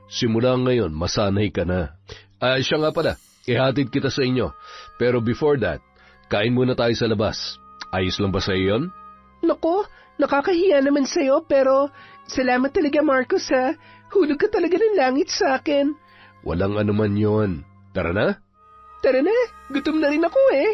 [SPEAKER 1] Simula ngayon, masanay ka na. Siya nga pala, ihatid kita sa inyo. Pero before that, kain muna tayo sa labas. Ayos lang ba sa iyon?
[SPEAKER 2] Nako, nakakahiya naman sa'yo pero salamat talaga Marcus ha. Hulog ka talaga ng langit sa akin.
[SPEAKER 1] Walang anuman yon. Tara na?
[SPEAKER 2] Tara na, gutom na rin ako eh.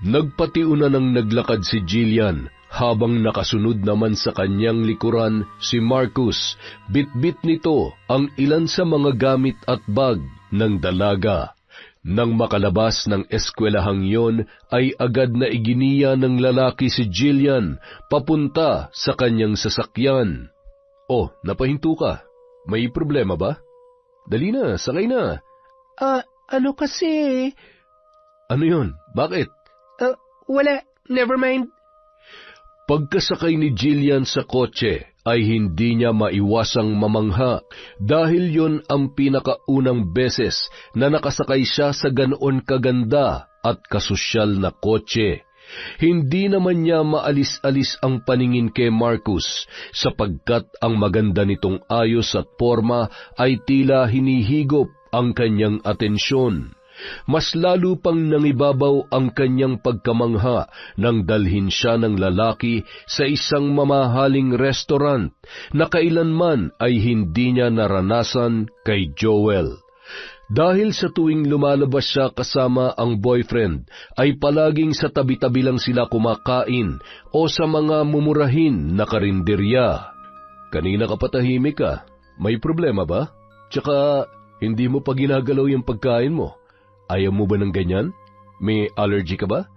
[SPEAKER 1] Nagpatiuna ng naglakad si Jillian habang nakasunod naman sa kanyang likuran si Marcus. Bit-bit nito ang ilan sa mga gamit at bag ng dalaga. Nang makalabas ng eskwelahang yon ay agad na iginiya ng lalaki si Jillian papunta sa kanyang sasakyan. Oh, napahinto ka. May problema ba? Dali na, sakay na.
[SPEAKER 2] Ano kasi?
[SPEAKER 1] Ano yun? Bakit?
[SPEAKER 2] Wala. Never mind.
[SPEAKER 1] Pagkasakay ni Jillian sa kotse, ay hindi niya maiwasang mamangha dahil yon ang pinakaunang beses na nakasakay siya sa ganoon kaganda at kasosyal na kotse. Hindi naman niya maalis-alis ang paningin kay Marcus sapagkat ang maganda nitong ayos at forma ay tila hinihigop ang kanyang atensyon. Mas lalo pang nangibabaw ang kanyang pagkamangha nang dalhin siya ng lalaki sa isang mamahaling restaurant na kailanman ay hindi niya naranasan kay Joel. Dahil sa tuwing lumalabas siya kasama ang boyfriend, ay palaging sa tabi-tabi lang sila kumakain o sa mga mumurahin na karinderya. Kanina ka patahimik ka. May problema ba? Tsaka, hindi mo pa ginagalaw yung pagkain mo. Ayaw mo ba ng ganyan? May allergy ka ba?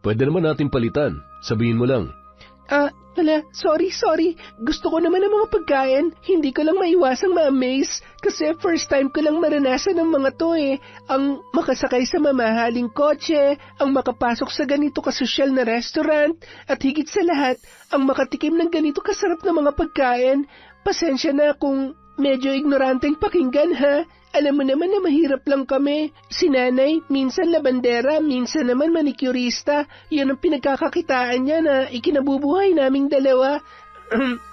[SPEAKER 1] Pwede naman natin palitan. Sabihin mo lang.
[SPEAKER 2] Wala. Sorry. Gusto ko naman ng mga pagkain. Hindi ko lang maiwasang ma-amaze. Kasi first time ko lang maranasan ng mga to eh. Ang makasakay sa mamahaling kotse, ang makapasok sa ganito kasosyal na restaurant, at higit sa lahat, ang makatikim ng ganito kasarap na mga pagkain. Pasensya na kung medyo ignoranteng pakinggan ha. Alam mo naman na mahirap lang kami. Si nanay, minsan labandera, minsan naman manicurista. Yun ang pinagkakakitaan niya na ikinabubuhay naming dalawa.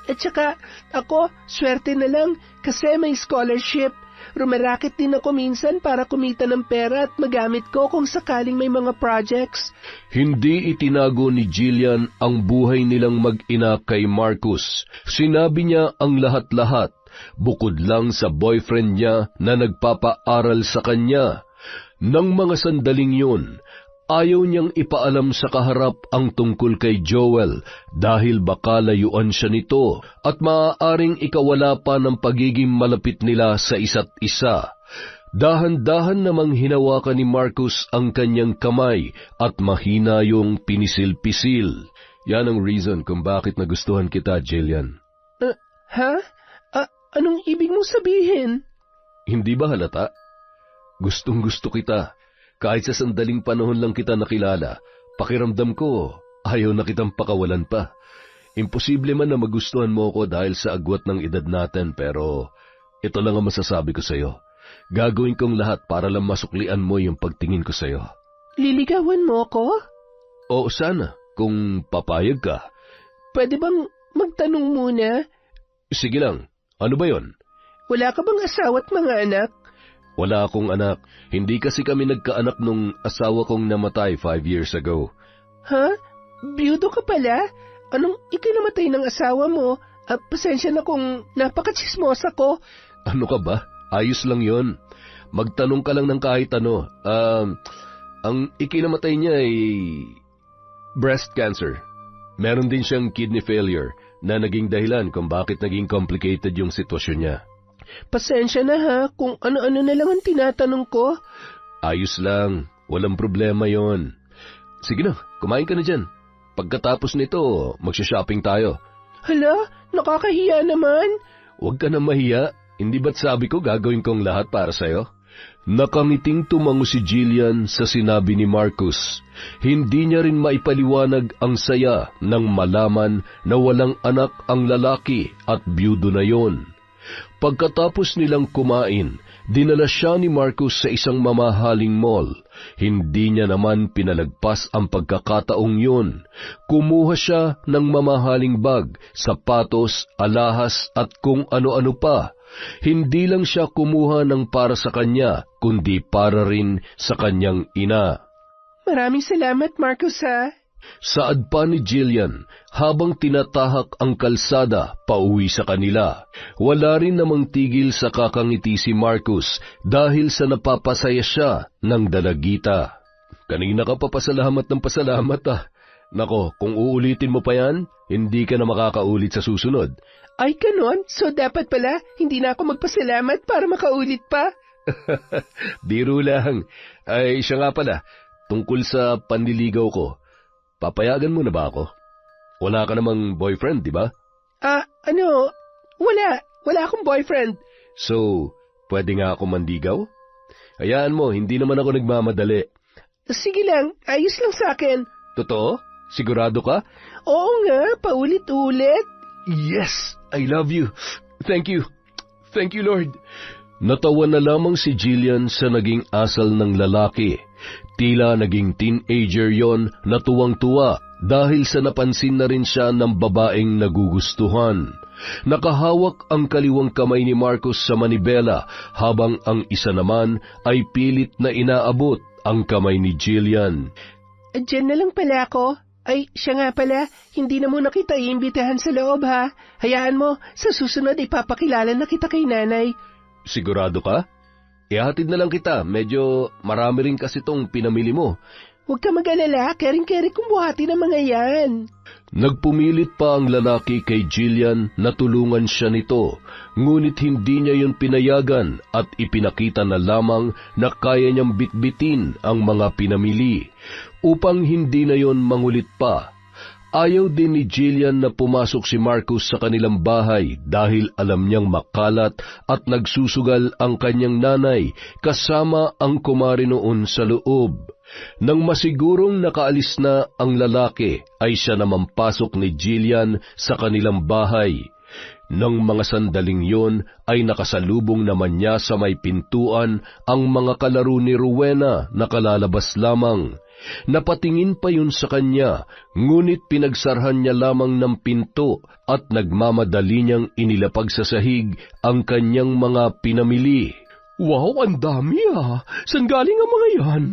[SPEAKER 2] At saka, ako, swerte na lang kasi may scholarship. Rumaraket din ako minsan para kumita ng pera at magamit ko kung sakaling may mga projects.
[SPEAKER 1] Hindi itinago ni Jillian ang buhay nilang mag-ina kay Marcus. Sinabi niya ang lahat-lahat. Bukod lang sa boyfriend niya na nagpapaaral sa kanya. Nang mga sandaling yun, ayaw niyang ipaalam sa kaharap ang tungkol kay Joel dahil baka layuan siya nito at maaaring ikawala pa ng pagiging malapit nila sa isa't isa. Dahan-dahan namang hinawakan ni Marcus ang kanyang kamay at mahina yung pinisil-pisil. Yan ang reason kung bakit nagustuhan kita, Jillian.
[SPEAKER 2] Ha? Anong ibig mong sabihin?
[SPEAKER 1] Hindi ba halata? Gustong-gusto kita. Kahit sa sandaling panahon lang kita nakilala, pakiramdam ko, ayaw na kitang pakawalan pa. Imposible man na magustuhan mo ako dahil sa agwat ng edad natin, pero ito lang ang masasabi ko sa'yo. Gagawin kong lahat para lang masuklian mo yung pagtingin ko sa'yo.
[SPEAKER 2] Liligawan mo ako?
[SPEAKER 1] Oo, sana, kung papayag ka.
[SPEAKER 2] Pwede bang magtanong muna?
[SPEAKER 1] Sige lang. Ano ba yon?
[SPEAKER 2] Wala ka bang asawa at mga anak?
[SPEAKER 1] Wala akong anak. Hindi kasi kami nagkaanak nung asawa kong namatay 5 years ago.
[SPEAKER 2] Ha? Biyudo ka pala? Anong ikinamatay ng asawa mo? Pasensya na kung napakatsismosa ko.
[SPEAKER 1] Ano ka ba? Ayos lang yon. magtanong ka lang ng kahit ano. Ang ikinamatay niya ay breast cancer. Meron din siyang kidney failure na naging dahilan kung bakit naging complicated yung sitwasyon niya.
[SPEAKER 2] Pasensya na ha, kung ano-ano na lang ang tinatanong ko.
[SPEAKER 1] Ayos lang, walang problema yon. Sige na, kumain ka na dyan. Pagkatapos nito, magsha-shopping tayo.
[SPEAKER 2] Hala, nakakahiya naman.
[SPEAKER 1] Huwag ka na mahiya, hindi ba't sabi ko gagawin kong lahat para sa'yo? Nakangiting tumango si Jillian sa sinabi ni Marcus. Hindi niya rin maipaliwanag ang saya nang malaman na walang anak ang lalaki at byudo na yon. Pagkatapos nilang kumain, dinala siya ni Marcus sa isang mamahaling mall. Hindi niya naman pinalagpas ang pagkakataong yun. Kumuha siya ng mamahaling bag, sapatos, alahas at kung ano-ano pa. Hindi lang siya kumuha ng para sa kanya, kundi para rin sa kanyang ina.
[SPEAKER 2] Maraming salamat, Marcus, ha?
[SPEAKER 1] Saad pa ni Jillian habang tinatahak ang kalsada pauwi sa kanila. Wala rin namang tigil sa kakangiti si Marcus dahil sa napapasaya siya ng dalagita. Kanina ka pa pasalamat ng pasalamat ah. Nako, kung uulitin mo pa yan, hindi ka na makakaulit sa susunod.
[SPEAKER 2] Ay, ganon? So dapat pala, hindi na ako magpasalamat para makaulit pa?
[SPEAKER 1] Biro lang. Ay, siya nga pala, tungkol sa panliligaw ko. Papayagan mo na ba ako? Wala ka namang boyfriend, di ba?
[SPEAKER 2] Wala. Wala akong boyfriend.
[SPEAKER 1] So, pwede nga ako mandigaw? Hayaan mo, hindi naman ako nagmamadali.
[SPEAKER 2] Sige lang, ayos lang sa akin.
[SPEAKER 1] Totoo? Sigurado ka?
[SPEAKER 2] Oo nga, paulit-ulit.
[SPEAKER 1] Yes, I love you. Thank you. Thank you, Lord. Natawa na lamang si Jillian sa naging asal ng lalaki. Tila naging teenager yon na tuwang-tuwa dahil sa napansin na rin siya ng babaeng nagugustuhan. Nakahawak ang kaliwang kamay ni Marcus sa manibela habang ang isa naman ay pilit na inaabot ang kamay ni Jillian.
[SPEAKER 2] Diyan na lang pala ako. Ay, siya nga pala, hindi na muna kita iimbitahan sa loob ha. Hayaan mo, sa susunod ipapakilala na kita kay nanay.
[SPEAKER 1] Sigurado ka? Ihatid na lang kita, medyo marami rin kasi tong pinamili mo.
[SPEAKER 2] Huwag ka mag-alala, kering-keri kong buhati ng mga yan.
[SPEAKER 1] Nagpumilit pa ang lalaki kay Jillian na tulungan siya nito, ngunit hindi niya yun pinayagan at ipinakita na lamang na kaya niyang bitbitin ang mga pinamili, upang hindi na yon mangulit pa. Ayaw din ni Jillian na pumasok si Marcus sa kanilang bahay dahil alam niyang makalat at nagsusugal ang kanyang nanay kasama ang kumari noon sa loob. Nang masigurong nakaalis na ang lalaki, ay siya naman pasok ni Jillian sa kanilang bahay. Nang mga sandaling yon ay nakasalubong naman niya sa may pintuan ang mga kalaro ni Rowena na kalalabas lamang. Napatingin pa yun sa kanya, ngunit pinagsarhan niya lamang ng pinto at nagmamadali niyang inilapag sa sahig ang kanyang mga pinamili.
[SPEAKER 2] Wow, ang dami ah! Saan galing ang mga yan?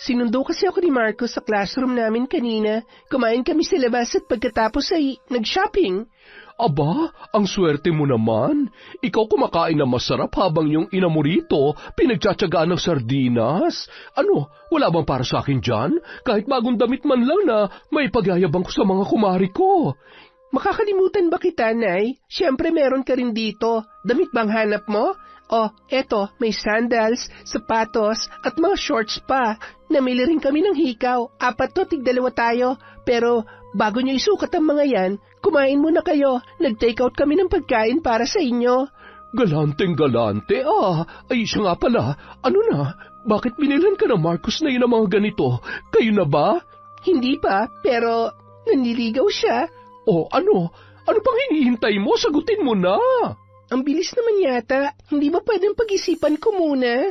[SPEAKER 2] Sinundo kasi ako ni Marcos sa classroom namin kanina. Kumain kami sa labas at pagkatapos ay nag-shopping.
[SPEAKER 1] Aba, ang swerte mo naman. Ikaw kumakain na masarap habang yung ina mo rito pinagtsatsagaan ng sardinas. Ano, wala bang para sa akin dyan? Kahit bagong damit man lang na may pagyayabang ko sa mga kumari ko.
[SPEAKER 2] Makakalimutan ba kita, Nay? Siyempre meron ka rin dito. Damit bang hanap mo? Oh, eto, may sandals, sapatos, at mga shorts pa. Namili rin kami ng hikaw. 4 to, tig-2 tayo. Pero bago nyo isukat ang mga yan, kumain muna kayo. Nag-take out kami ng pagkain para sa inyo.
[SPEAKER 1] Galanteng-galante ay siya nga pala. Ano na? Bakit binilan ka ng Marcus na yun ang mga ganito? Kayo na ba?
[SPEAKER 2] Hindi pa, pero nanliligaw siya.
[SPEAKER 1] Oh, ano? Ano pang hinihintay mo? Sagutin mo na!
[SPEAKER 2] Ang bilis naman yata. Hindi ba pwedeng pag-isipan ko muna?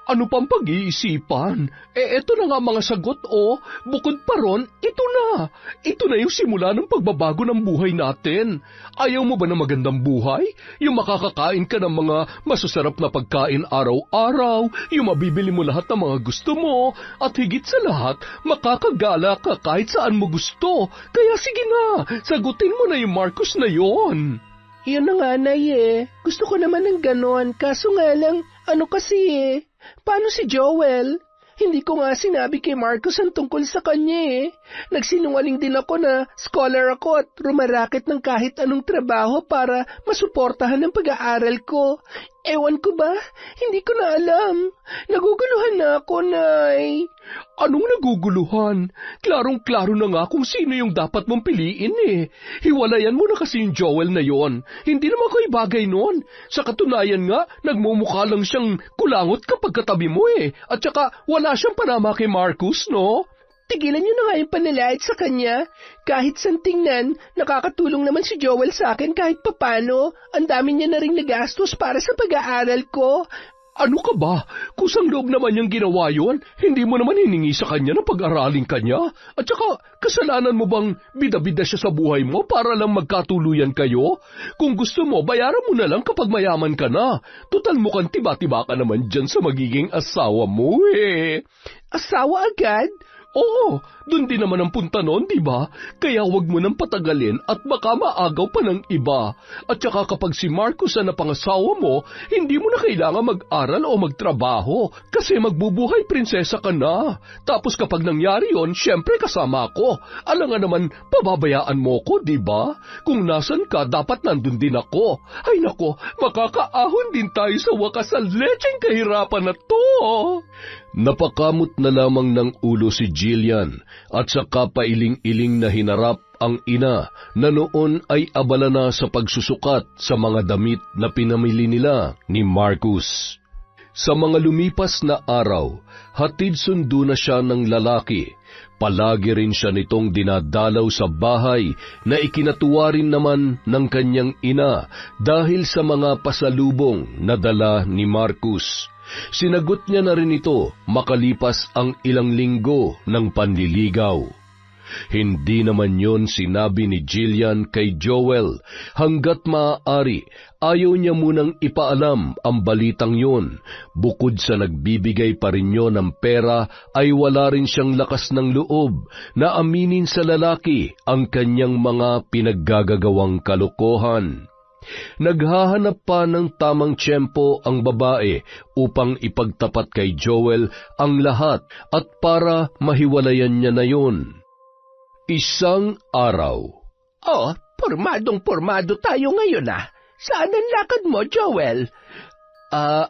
[SPEAKER 1] Ano pang pag-iisipan? Eto na nga mga sagot, oh. Bukod pa ron, ito na. Ito na yung simula ng pagbabago ng buhay natin. Ayaw mo ba ng magandang buhay? Yung makakakain ka ng mga masasarap na pagkain araw-araw, yung mabibili mo lahat ng mga gusto mo, at higit sa lahat, makakagala ka kahit saan mo gusto. Kaya sige na, sagutin mo na yung Marcus na yon.
[SPEAKER 2] Yun na nga, Nay, eh. Gusto ko naman ng ganon, kaso nga lang, ano kasi eh. Paano si Joel? Hindi ko nga sinabi kay Marcus ang tungkol sa kanya eh. Nagsinungaling din ako na scholar ako at rumaraket ng kahit anong trabaho para masuportahan ang pag-aaral ko. Ewan ko ba? Hindi ko na alam. Naguguluhan na ako, Nay.
[SPEAKER 1] Anong naguguluhan? Klarong-klaro na nga kung sino yung dapat mong piliin eh. Hiwalayan mo na kasi yung Joel na yon. Hindi naman kayo bagay nun. Sa katunayan nga, nagmumukha lang siyang kulangot kapag katabi mo eh. At saka wala siyang panama kay Marcus, no?
[SPEAKER 2] Tigilan niyo na nga yung panlalait sa kanya. Kahit saan tingnan, nakakatulong naman si Joel sa akin kahit papano. Ang dami niya na rin nagastos para sa pag-aaral ko.
[SPEAKER 1] Ano ka ba? Kusang loob naman niyang ginawa yon. Hindi mo naman hiningi sa kanya na pag-aralin kanya. At saka, kasalanan mo bang bida-bida siya sa buhay mo para lang magkatuluyan kayo? Kung gusto mo, bayaran mo na lang kapag mayaman ka na. Tutal mukhang tiba-tiba ka naman dyan sa magiging asawa mo eh.
[SPEAKER 2] Asawa agad?
[SPEAKER 1] Oo, dun din naman ang punta noon, di ba? Kaya wag mo nang patagalin at baka maagaw pa ng iba. At saka kapag si Marcus ang napangasawa mo, hindi mo na kailangan mag-aral o magtrabaho kasi magbubuhay prinsesa ka na. Tapos kapag nangyari yon, syempre kasama ako. Alam nga naman, pababayaan mo ko, di ba? Kung nasan ka, dapat nandun din ako. Ay nako, makakaahon din tayo sa wakas sa lecheng kahirapan na to. Napakamot na lamang ng ulo si Jillian at saka pailing-iling na hinarap ang ina na noon ay abala na sa pagsusukat sa mga damit na pinamili nila ni Marcus. Sa mga lumipas na araw, hatid sundo na siya ng lalaki. Palagi rin siya nitong dinadalaw sa bahay na ikinatuwa rin naman ng kanyang ina dahil sa mga pasalubong na dala ni Marcus. Sinagot niya na rin ito makalipas ang ilang linggo ng panliligaw. Hindi naman yon sinabi ni Jillian kay Joel. Hanggat maaari, ayaw niya munang ipaalam ang balitang yon. Bukod sa nagbibigay pa rin yon ng pera, ay wala rin siyang lakas ng loob na aminin sa lalaki ang kanyang mga pinaggagawang kalokohan. Naghahanap pa ng tamang tiyempo ang babae upang ipagtapat kay Joel ang lahat at para mahiwalayan niya na yun. Isang araw.
[SPEAKER 2] Oh, pormadong-pormado tayo ngayon ah. Saan ang lakad mo, Joel?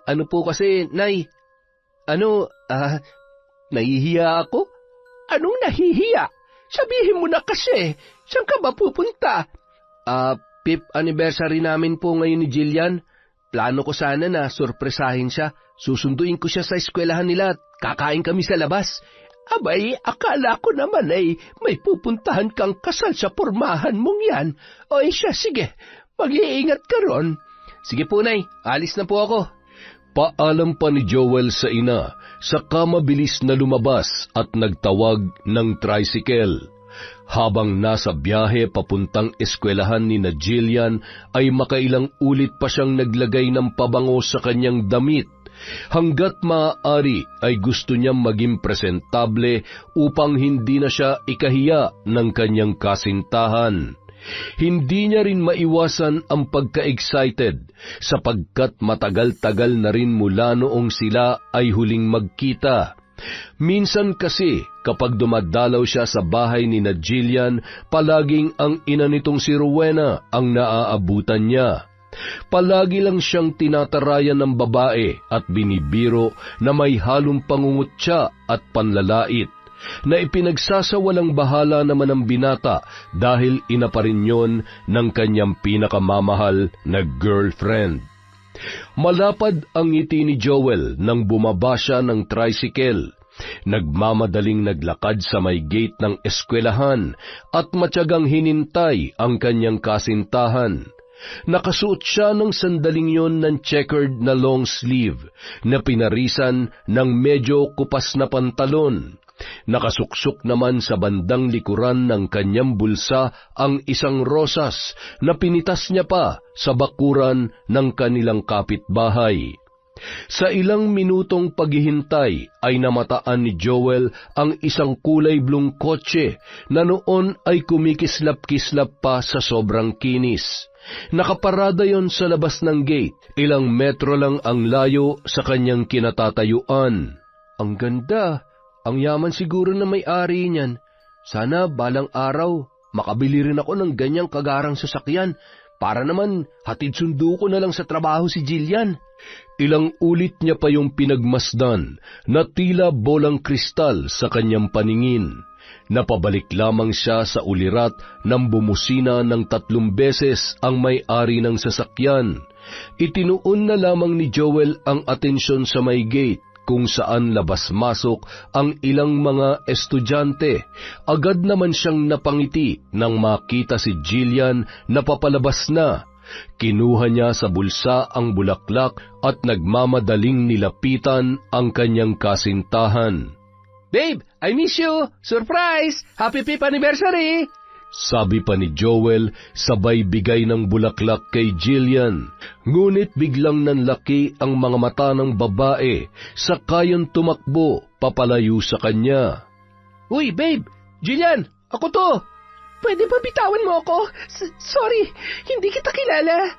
[SPEAKER 1] Ano po kasi, Nay? Nahihiya ako?
[SPEAKER 2] Anong nahihiya? Sabihin mo na kasi, saan ka ba pupunta?
[SPEAKER 1] Fifth anniversary namin po ngayon ni Jillian. Plano ko sana na sorpresahin siya. Susunduin ko siya sa eskwelahan nila at kakain kami sa labas.
[SPEAKER 2] Abay, akala ko naman ay may pupuntahan kang kasal sa pormahan mong yan. O siya, sige, mag-iingat ka ron.
[SPEAKER 1] Sige po, Nay, alis na po ako. Paalam pa ni Joel sa ina, saka mabilis na lumabas at nagtawag ng tricycle. Habang nasa biyahe papuntang eskwelahan ni na Jillian, ay makailang ulit pa siyang naglagay ng pabango sa kanyang damit. Hanggat maaari ay gusto niyang maging presentable upang hindi na siya ikahiya ng kanyang kasintahan. Hindi niya rin maiwasan ang pagka-excited sapagkat matagal-tagal na rin mula noong sila ay huling magkita. Minsan kasi kapag dumadalaw siya sa bahay ni na Jillian, palaging ang ina nitong si Rowena ang naaabutan niya. Palagi lang siyang tinatarayan ng babae at binibiro na may halong pangungutya at panlalait, na ipinagsasawalang bahala naman ang binata dahil ina pa rin yon ng kanyang pinakamamahal na girlfriend. Malapad ang ngiti ni Joel nang bumaba siya ng tricycle. Nagmamadaling naglakad sa may gate ng eskwelahan at matyagang hinintay ang kanyang kasintahan. Nakasuot siya ng sandaling yon ng checkered na long sleeve na pinarisan ng medyo kupas na pantalon. Nakasuksok naman sa bandang likuran ng kanyang bulsa ang isang rosas na pinitas niya pa sa bakuran ng kanilang kapitbahay. Sa ilang minutong paghihintay ay namataan ni Joel ang isang kulay blong kotse na noon ay kumikislap-kislap pa sa sobrang kinis. Nakaparada yon sa labas ng gate, ilang metro lang ang layo sa kanyang kinatatayuan. Ang ganda, ang yaman siguro na may-ari niyan. Sana balang araw, makabili rin ako ng ganyang kagarang sasakyan para naman hatid sundo ko na lang sa trabaho si Jillian. Ilang ulit niya pa yung pinagmasdan na tila bolang kristal sa kanyang paningin. Napabalik lamang siya sa ulirat nang bumusina ng 3 beses ang may-ari ng sasakyan. Itinuon na lamang ni Joel ang atensyon sa may gate kung saan labas-masok ang ilang mga estudyante. Agad naman siyang napangiti nang makita si Jillian na papalabas na. Kinuha niya sa bulsa ang bulaklak at nagmamadaling nilapitan ang kanyang kasintahan.
[SPEAKER 2] Babe, I miss you! Surprise! Happy 5th anniversary!
[SPEAKER 1] Sabi pa ni Joel, sabay bigay ng bulaklak kay Jillian. Ngunit biglang nanlaki ang mga mata ng babae, sakayon tumakbo papalayo sa kanya.
[SPEAKER 2] Uy, babe! Jillian, ako to! Pwede ba bitawan mo ako? Sorry, hindi kita kilala.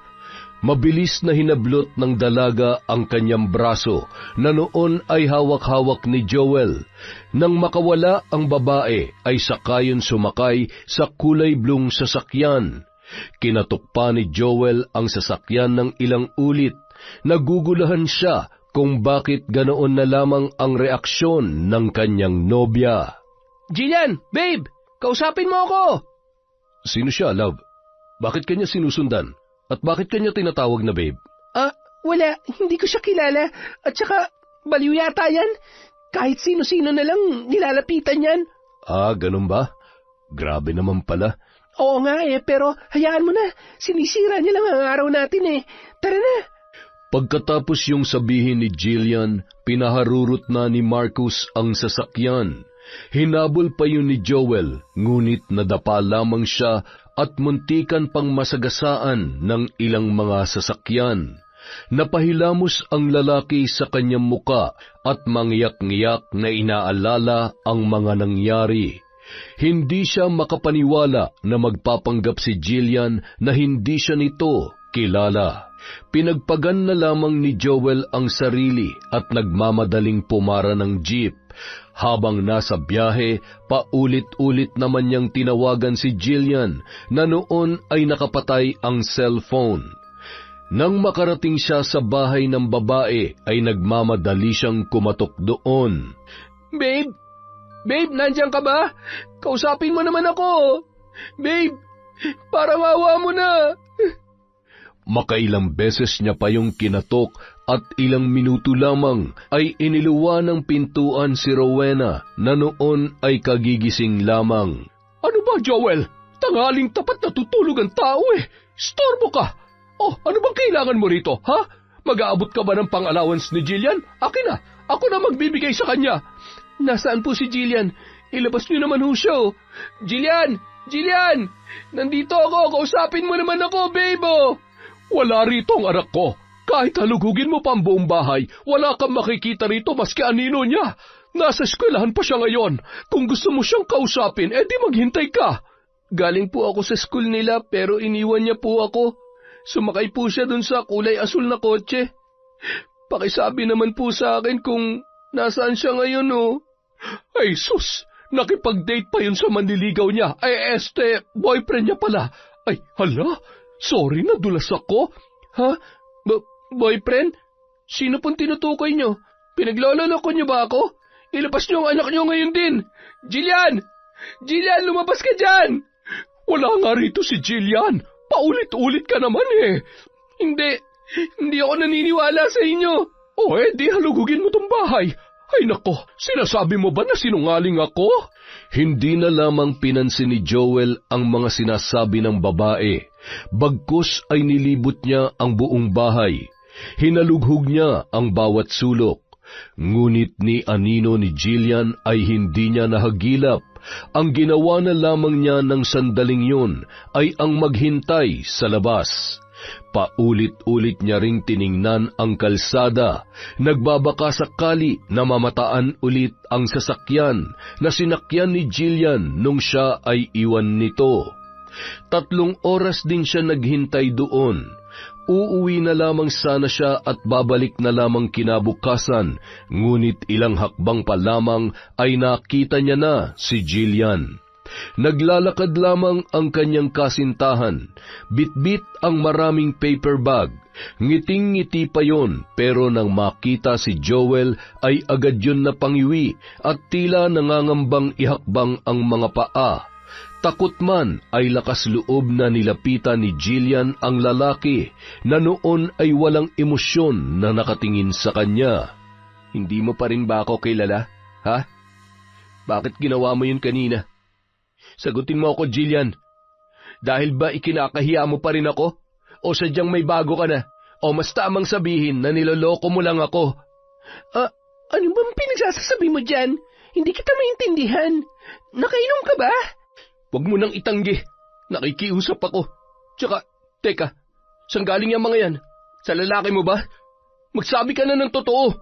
[SPEAKER 1] Mabilis na hinablot ng dalaga ang kanyang braso na noon ay hawak-hawak ni Joel. Nang makawala ang babae ay sakayon sumakay sa kulay blong sasakyan. Kinatukpa ni Joel ang sasakyan ng ilang ulit. Nagugulahan siya kung bakit ganoon na lamang ang reaksyon ng kanyang nobya.
[SPEAKER 2] Jillian, babe! Kausapin mo ako!
[SPEAKER 1] Sino siya, love? Bakit kanya sinusundan? At bakit kanya tinatawag na babe?
[SPEAKER 2] Wala. Hindi ko siya kilala. At saka, baliw yata yan. Kahit sino-sino na lang nilalapitan yan.
[SPEAKER 1] Ganun ba? Grabe naman pala.
[SPEAKER 2] Oo nga pero hayaan mo na. Sinisira niya lang ang araw natin Tara na.
[SPEAKER 1] Pagkatapos yung sabihin ni Jillian, pinaharurot na ni Marcus ang sasakyan. Hinabol pa yun ni Joel, ngunit nadapa lamang siya at muntikan pang masagasaan ng ilang mga sasakyan. Napahilamos ang lalaki sa kanyang muka at mangyak-ngyak na inaalala ang mga nangyari. Hindi siya makapaniwala na magpapanggap si Jillian na hindi siya nito kilala. Pinagpagan na lamang ni Joel ang sarili at nagmamadaling pumara ng jeep. Habang nasa biyahe, paulit-ulit naman niyang tinawagan si Jillian na noon ay nakapatay ang cellphone. Nang makarating siya sa bahay ng babae, ay nagmamadali siyang kumatok doon.
[SPEAKER 2] Babe! Babe, nandiyan ka ba? Kausapin mo naman ako! Babe, parang awa mo na!
[SPEAKER 1] Makailang beses niya pa yung kinatok at ilang minuto lamang ay iniluwa ng pintuan si Rowena na noon ay kagigising lamang.
[SPEAKER 2] Ano ba, Joel? Tanghaling tapat na tutulog ang tao Storbo ka! Ano bang kailangan mo rito, ha? Mag-aabot ka ba ng pang-allowance ni Jillian? Akin na! Ako na magbibigay sa kanya! Nasaan po si Jillian? Ilabas niyo naman siya. Jillian! Jillian! Nandito ako! Kausapin mo naman ako, babe! Wala rito ang anak ko. Kahit halugugin mo pa ang buong bahay, wala kang makikita rito maski anino niya. Nasa eskwelahan pa siya ngayon. Kung gusto mo siyang kausapin, di maghintay ka. Galing po ako sa school nila pero iniwan niya po ako. Sumakay po siya dun sa kulay asul na kotse. Pakisabi naman po sa akin kung nasaan siya ngayon Ay sus, nakipag-date pa yun sa manliligaw niya. Boyfriend niya pala. Ay, hala, sorry, nadulas ako. Ha? Boyfriend? Sino pong tinutukoy niyo? Pinaglololoko niyo ba ako? Ilabas niyo ang anak niyo ngayon din. Jillian! Jillian, lumabas ka dyan! Wala nga rito si Jillian. Paulit-ulit ka naman Hindi ako naniniwala sa inyo. Di halugugin mo tong bahay. Ay nako, sinasabi mo ba na sinungaling ako?
[SPEAKER 1] Hindi na lamang pinansin ni Joel ang mga sinasabi ng babae. Bagkus ay nilibot niya ang buong bahay. Hinalughog niya ang bawat sulok. Ngunit ni anino ni Jillian ay hindi niya nahagilap. Ang ginawa na lamang niya ng sandaling yun ay ang maghintay sa labas. Paulit-ulit niya ring tiningnan ang kalsada, nagbabaka sakali na mamataan ulit ang sasakyan na sinakyan ni Jillian nung siya ay iwan nito. 3 oras din siya naghintay doon. Uuwi na lamang sana siya at babalik na lamang kinabukasan, ngunit ilang hakbang pa lamang ay nakita niya na si Jillian. Naglalakad lamang ang kanyang kasintahan, bitbit ang maraming paper bag. Ngiting-ngiti pa yon, pero nang makita si Joel ay agad yun napangiwi at tila nangangambang ihakbang ang mga paa. Takot man ay lakas loob na nilapitan ni Jillian ang lalaki na noon ay walang emosyon na nakatingin sa kanya.
[SPEAKER 2] Hindi mo pa rin ba ako kilala, ha? Bakit ginawa mo yun kanina? Sagutin mo ako, Jillian. Dahil ba ikinakahiya mo pa rin ako? O sadyang may bago ka na? O mas tamang sabihin na niloloko mo lang ako? Ano bang pinagsasabi mo dyan? Hindi kita maintindihan. Nakainom ka ba? Huwag mo nang itanggi. Nakikiusap ako. Tsaka, teka, saan galing yung mga yan? Sa lalaki mo ba? Magsabi ka na ng totoo.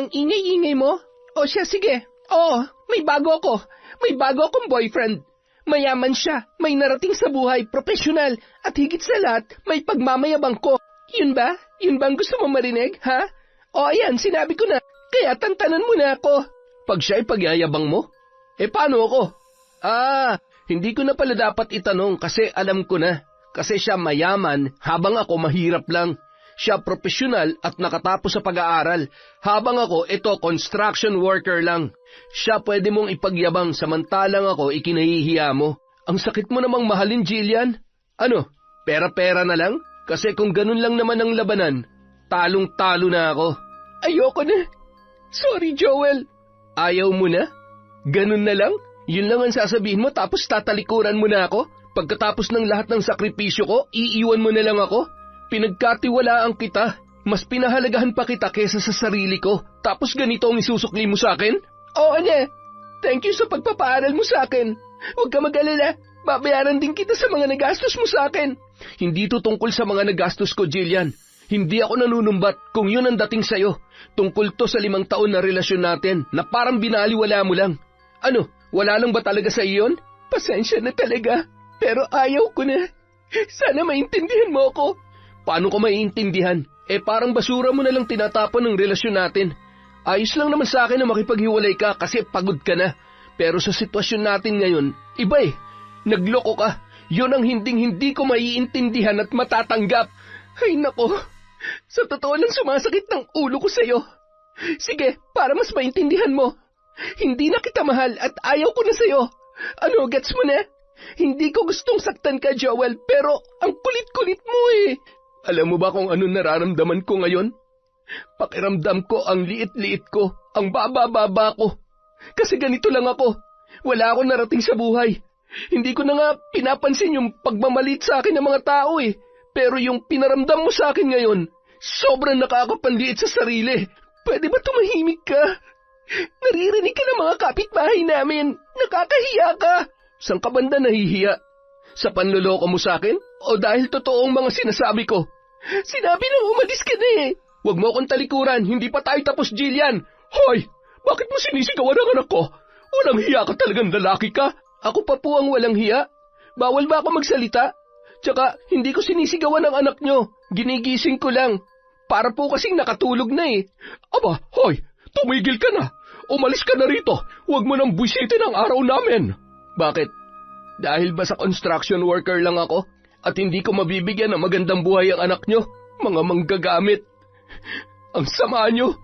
[SPEAKER 2] Ang ingay-ingay mo? O siya, sige. Oo, may bago ako. May bago akong boyfriend. Mayaman siya, may narating sa buhay, profesional, at higit sa lahat, may pagmamayabang ko. Yun ba? Yun ba ang gusto mo marinig, ha? O ayan, sinabi ko na, kaya tantanan mo na ako. Pag siya ay pagyayabang mo? Paano ako? Hindi ko na pala dapat itanong kasi alam ko na. Kasi siya mayaman, habang ako mahirap lang. Siya profesional at nakatapos sa pag-aaral, habang ako construction worker lang. Siya pwede mong ipagyabang samantalang ako ikinahihiya mo. Ang sakit mo namang mahalin, Jillian. Ano, pera-pera na lang? Kasi kung ganun lang naman ang labanan, talong-talo na ako. Ayoko na. Sorry, Joel. Ayaw mo na? Ganun na lang? Yun lang ang sasabihin mo tapos tatalikuran mo na ako? Pagkatapos ng lahat ng sakripisyo ko, iiwan mo na lang ako? Pinagkatiwalaan kita. Mas pinahalagahan pa kita kesa sa sarili ko. Tapos ganito ang isusukli mo sa akin? Oo na. Thank you sa pagpapaaral mo sa akin. Huwag ka mag-alala. Babayaran din kita sa mga nagastos mo sa akin. Hindi to tungkol sa mga nagastos ko, Jillian. Hindi ako nanunumbat kung yun ang dating sayo. Tungkol to sa 5 taon na relasyon natin na parang binaliwala mo lang. Ano, wala lang ba talaga sa iyon? Pasensya na talaga. Pero ayaw ko na. Sana maintindihan mo ako. Paano ko maiintindihan? Parang basura mo na lang tinatapon ng relasyon natin. Ayos lang naman sa akin na makipaghiwalay ka kasi pagod ka na. Pero sa sitwasyon natin ngayon, iba eh. Nagloko ka. Yun ang hinding-hindi ko maiintindihan at matatanggap. Ay nako, sa totoo lang sumasakit ng ulo ko sa'yo. Sige, para mas maintindihan mo. Hindi na kita mahal at ayaw ko na sa'yo. Ano, gets mo na? Hindi ko gustong saktan ka, Joel, pero ang kulit-kulit mo eh. Alam mo ba kung ano nararamdaman ko ngayon? Pakiramdam ko ang liit-liit ko, ang baba-baba ko. Kasi ganito lang ako. Wala akong narating sa buhay. Hindi ko na nga pinapansin yung pagmamalit sa akin ng mga tao eh. Pero yung pinaramdam mo sa akin ngayon, sobrang nakakapanliit sa sarili. Pwede ba tumahimik ka? Naririnig ka ng mga kapitbahay namin. Nakakahiya ka. Saan ka banda nahihiya? Sa panloloko mo sa akin? O dahil totoong mga sinasabi ko? Sinabi nang umalis ka na eh. Huwag mo akong talikuran, hindi pa tayo tapos, Jillian. Hoy, bakit mo sinisigawan ang anak ko? Walang hiya ka talagang lalaki ka. Ako pa po ang walang hiya. Bawal ba ako magsalita? Tsaka, hindi ko sinisigawan ang anak nyo. Ginigising ko lang. Para po kasing nakatulog na eh. Aba, hoy, tumigil ka na. Umalis ka na rito. Huwag mo nang buwisitin ang araw namin. Bakit? Dahil ba sa construction worker lang ako? At hindi ko mabibigyan ng magandang buhay ang anak nyo? Mga manggagamit. Ang sama nyo.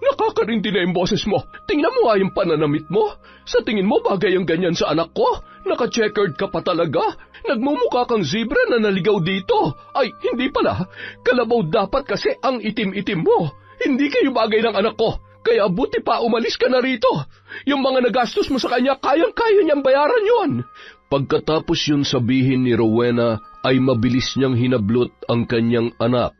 [SPEAKER 2] Nakakarindi na yung boses mo. Tingnan mo nga yung pananamit mo. Sa tingin mo bagay ang ganyan sa anak ko? Naka-checkered ka pa talaga? Nagmumukha kang zebra na naligaw dito. Ay, hindi pala. Kalabaw dapat kasi ang itim-itim mo. Hindi kayo bagay ng anak ko. Kaya buti pa umalis ka na rito. Yung mga nagastos mo sa kanya, kayang-kaya niyang bayaran yon.
[SPEAKER 1] Pagkatapos yun sabihin ni Rowena, ay mabilis niyang hinablot ang kanyang anak,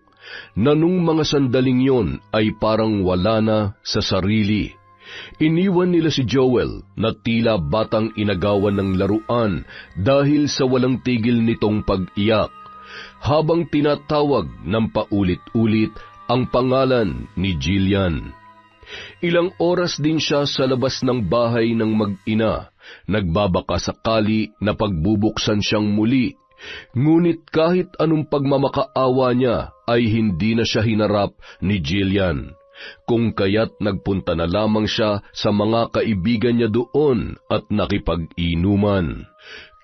[SPEAKER 1] na nung mga sandaling yon ay parang wala na sa sarili. Iniwan nila si Joel na tila batang inagawan ng laruan dahil sa walang tigil nitong pag-iyak. habang tinatawag ng paulit-ulit ang pangalan ni Jillian. Ilang oras din siya sa labas ng bahay ng mag-ina, nagbabaka sakali na pagbubuksan siyang muli. Ngunit kahit anong pagmamakaawa niya ay hindi na siya hinarap ni Jillian, kung kaya't nagpunta na lamang siya sa mga kaibigan niya doon at nakipag-inuman.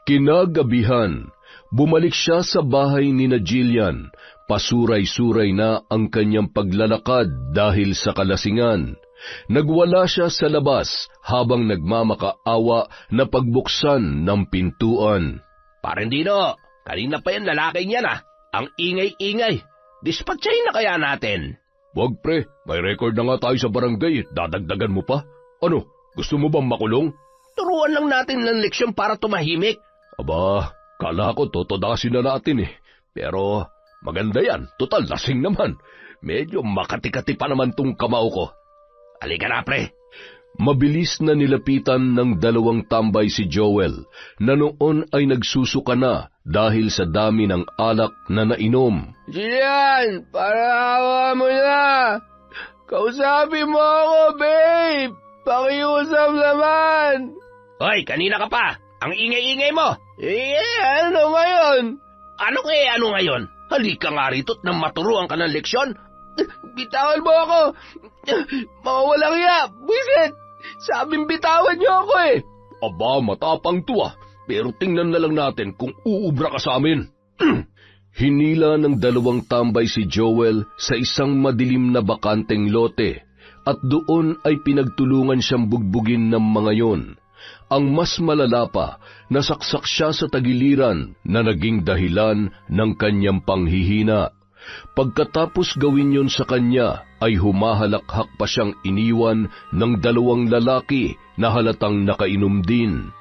[SPEAKER 1] Kinagabihan, bumalik siya sa bahay ni na Jillian. Pasuray-suray na ang kanyang paglalakad dahil sa kalasingan. Nagwala siya sa labas habang nagmamakaawa na pagbuksan ng pintuan.
[SPEAKER 2] Parendino, kanina pa yung lalaking yan Ang ingay-ingay. Dispatchahin na kaya natin?
[SPEAKER 1] Wag pre, may record na nga tayo sa barangay. Dadagdagan mo pa? Ano, gusto mo bang makulong?
[SPEAKER 2] Turuan lang natin ng leksyon para tumahimik.
[SPEAKER 1] Aba, kala ko totodasin na natin Pero maganda yan, total lasing naman. Medyo makati-kati pa naman tong kamao ko.
[SPEAKER 2] Halika na, pre.
[SPEAKER 1] Mabilis na nilapitan ng dalawang tambay si Joel, na noon ay nagsusuka na dahil sa dami ng alak na nainom.
[SPEAKER 2] Jillian, parawa mo na. Kausapin mo ako, babe. Pakiusap naman. Hoy, kanina ka pa. Ang ingay-ingay mo. Ano ngayon? Ano ngayon? Halika nga rito't nang maturuan ka ng leksyon. Bitawan mo ako. Mawawalang ya. Bisit. Sabing bitawan niyo ako
[SPEAKER 1] Aba, matapang to Pero tingnan na lang natin kung uubra ka sa amin. Hinila ng dalawang tambay si Joel sa isang madilim na bakanteng lote at doon ay pinagtulungan siyang bugbugin ng mga yon. Ang mas malala pa, nasaksak siya sa tagiliran na naging dahilan ng kanyang panghihina. Pagkatapos gawin yon sa kanya, ay humahalakhak pa siyang iniwan ng dalawang lalaki na halatang nakainom din.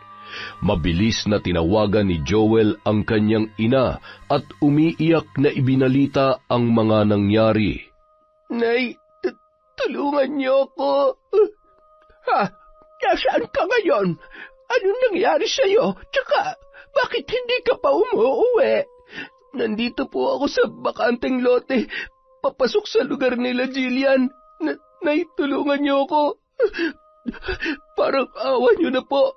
[SPEAKER 1] Mabilis na tinawagan ni Joel ang kanyang ina at umiiyak na ibinalita ang mga nangyari.
[SPEAKER 2] Nay, tulungan niyo ako. Nasaan ka ngayon? Anong nangyari sa'yo? Tsaka, bakit hindi ka pa umuuwi? Nandito po ako sa bakanteng lote, papasok sa lugar nila Jillian. Naitulungan niyo ako. Parang awa niyo na po.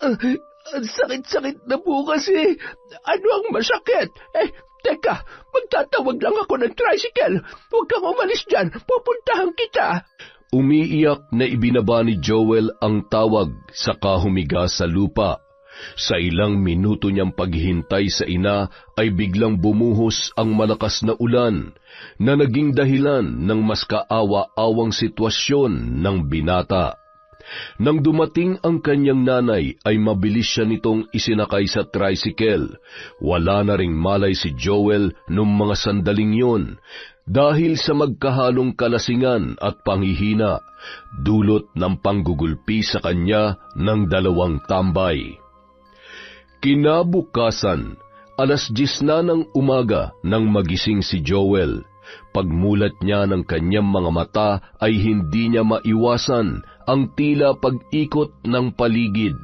[SPEAKER 2] Ang sakit-sakit na po kasi. Ano ang masakit? Teka, magtatawag lang ako ng tricycle. Huwag kang umalis dyan, pupuntahan kita.
[SPEAKER 1] Umiiyak na ibinaba ni Joel ang tawag, saka humiga sa lupa. Sa ilang minuto niyang paghihintay sa ina ay biglang bumuhos ang malakas na ulan na naging dahilan ng mas kaawa-awang sitwasyon ng binata. Nang dumating ang kanyang nanay ay mabilis siya nitong isinakay sa tricycle. Wala na ring malay si Joel nung mga sandaling yon dahil sa magkahalong kalasingan at panghihina, dulot ng panggugulpi sa kanya ng dalawang tambay. Kinabukasan, 10:00 na ng umaga nang magising si Joel. Pagmulat niya ng kanyang mga mata ay hindi niya maiwasan ang tila pag-ikot ng paligid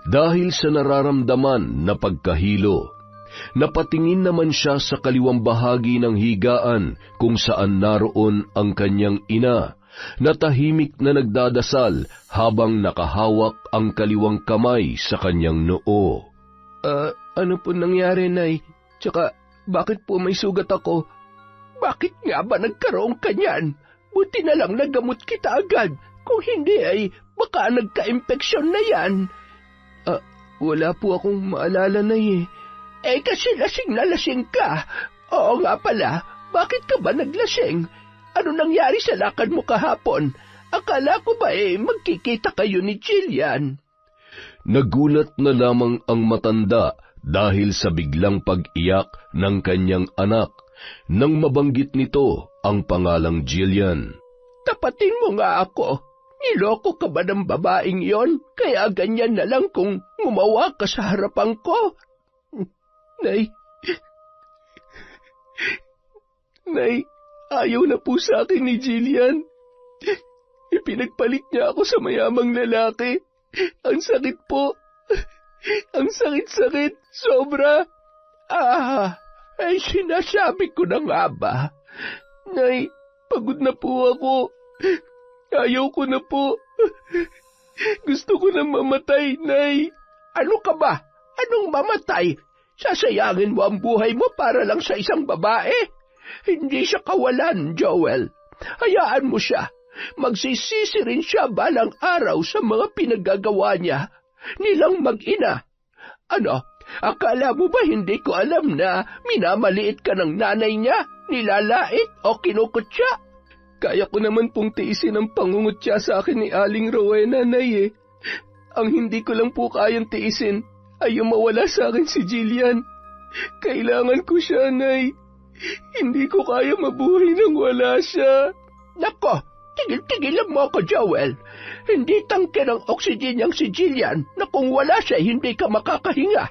[SPEAKER 1] dahil sa nararamdaman na pagkahilo. Napatingin naman siya sa kaliwang bahagi ng higaan kung saan naroon ang kanyang ina, na tahimik na nagdadasal habang nakahawak ang kaliwang kamay sa kanyang noo.
[SPEAKER 2] Ano po nangyari, Nay? Tsaka, bakit po may sugat ako? Bakit nga ba nagkaroon ka niyan? Buti na lang nagamot kita agad. Kung hindi ay, baka nagka-impeksyon na yan. Wala po akong maalala, Nay kasi lasing na lasing ka. Oo nga pala, bakit ka ba naglasing? Ano nangyari sa lakad mo kahapon? Akala ko ba magkikita kayo ni Jillian?
[SPEAKER 1] Nagulat na lamang ang matanda dahil sa biglang pag-iyak ng kanyang anak nang mabanggit nito ang pangalang Jillian.
[SPEAKER 2] Tapatin mo nga ako. Niloko ka ba ng babaeng yon? Kaya ganyan na lang kung ngumawa ka sa harapan ko? Nay, ayaw na po sa akin ni Jillian. Ipinagpalit niya ako sa mayamang lalaki. Ang sakit po. Ang sakit-sakit. Sobra. Ay sinasabi ko na nga ba? Nay, pagod na po ako. Ayaw ko na po. Gusto ko na mamatay, Nay. Ano ka ba? Anong mamatay? Sasayangin mo ang buhay mo para lang sa isang babae? Hindi siya kawalan, Joel. Hayaan mo siya. Magsisisi rin siya balang araw sa mga pinagagawa niya. Nilang mag-ina. Ano? Akala mo ba hindi ko alam na minamaliit ka ng nanay niya? Nilalait o kinukutya? Kaya ko naman pong tiisin ang pangungutya sa akin ni Aling Rowena, Nay. Ang hindi ko lang po kayang tiisin ay yung mawala sa akin si Jillian. Kailangan ko siya, Nay. Hindi ko kaya mabuhay nang wala siya. Nako, tigil-tigilan mo ako, Joel. Hindi tangke ng oxygen niyang si Jillian na kung wala siya hindi ka makakahinga.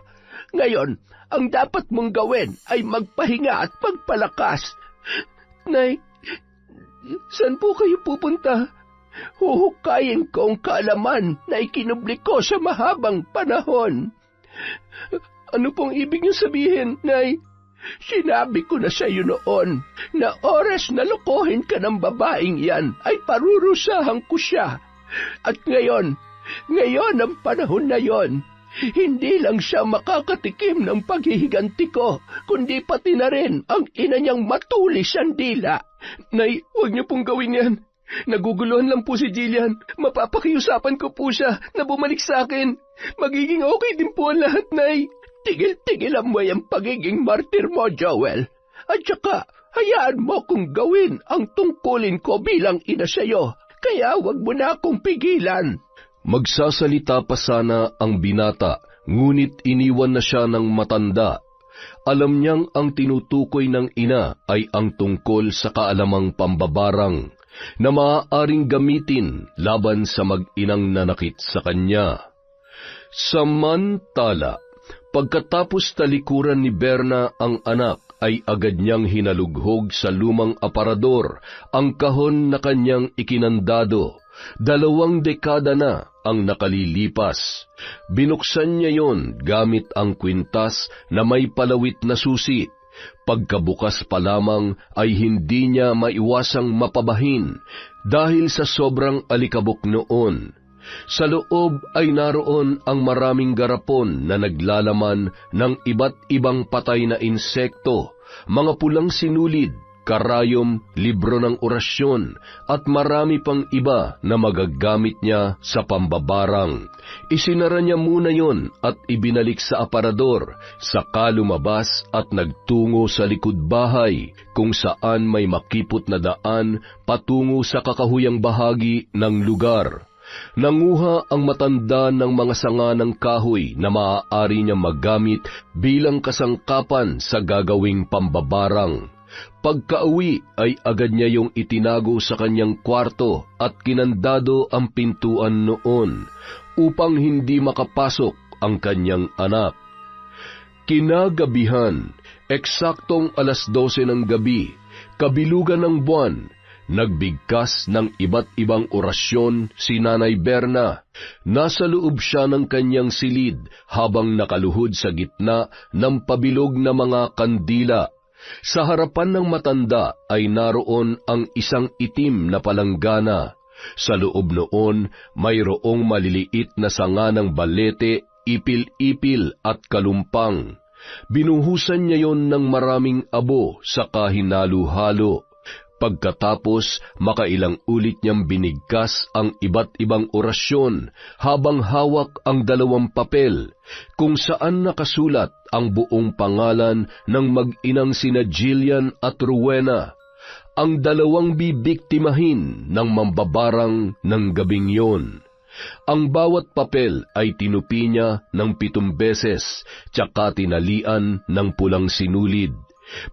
[SPEAKER 2] Ngayon, ang dapat mong gawin ay magpahinga at magpalakas. Nay, saan po kayo pupunta? Huhukayin ko ang kaalaman na ikinubli ko sa mahabang panahon. Ano pong ibig niyo sabihin, Nay? Sinabi ko na sa iyo noon na oras na lokohin ka ng babaeng yan ay parurusahan ko siya. At ngayon ang panahon na yon, hindi lang siya makakatikim ng paghihiganti ko, kundi pati na rin ang ina niyang matulis ang dila. Nay, huwag niyo pong gawin yan. Naguguluhan lang po si Jillian. Mapapakiusapan ko po siya na bumalik sa akin. Magiging okay din po ang lahat, Nay. Tigil-tigilan mo yung pagiging martir mo, Joel. At saka, hayaan mo kung gawin ang tungkulin ko bilang ina sa'yo. Kaya wag mo na akong pigilan.
[SPEAKER 1] Magsasalita pa sana ang binata, ngunit iniwan na siya ng matanda. Alam niyang ang tinutukoy ng ina ay ang tungkol sa kaalamang pambabarang na maaaring gamitin laban sa mag-inang nanakit sa kanya. Samantala, pagkatapos talikuran ni Berna ang anak, ay agad niyang hinalughog sa lumang aparador ang kahon na kanyang ikinandado. 2 dekada na ang nakalilipas. Binuksan niya yon gamit ang kwintas na may palawit na susi. Pagkabukas pa lamang ay hindi niya maiwasang mapabahin dahil sa sobrang alikabok noon. Sa loob ay naroon ang maraming garapon na naglalaman ng iba't ibang patay na insekto, mga pulang sinulid, karayom, libro ng orasyon, at marami pang iba na magagamit niya sa pambabarang. Isinara niya muna yon at ibinalik sa aparador, saka lumabas at nagtungo sa likod bahay, kung saan may makipot na daan patungo sa kakahuyang bahagi ng lugar. Nanguha ang matanda ng mga sanga ng kahoy na maaari niya magamit bilang kasangkapan sa gagawing pambabarang. Pagkauwi ay agad niya yung itinago sa kanyang kwarto at kinandado ang pintuan noon upang hindi makapasok ang kanyang anak. Kinagabihan, eksaktong 12:00 ng gabi, kabilugan ng buwan, nagbigkas ng iba't ibang orasyon si Nanay Berna. Nasa loob siya ng kanyang silid habang nakaluhod sa gitna ng pabilog na mga kandila. Sa harapan ng matanda ay naroon ang isang itim na palanggana. Sa loob noon, mayroong maliliit na sanga ng balete, ipil-ipil at kalumpang. Binuhusan niya yon ng maraming abo sa kahinalo-halo. Pagkatapos, makailang ulit niyang binigkas ang iba't ibang orasyon habang hawak ang 2 papel kung saan nakasulat ang buong pangalan ng mag-inang sina Jillian at Rowena, ang 2 bibiktimahin ng mambabarang ng gabing yon. Ang bawat papel ay tinupi niya ng 7 beses, tsaka tinalian ng pulang sinulid.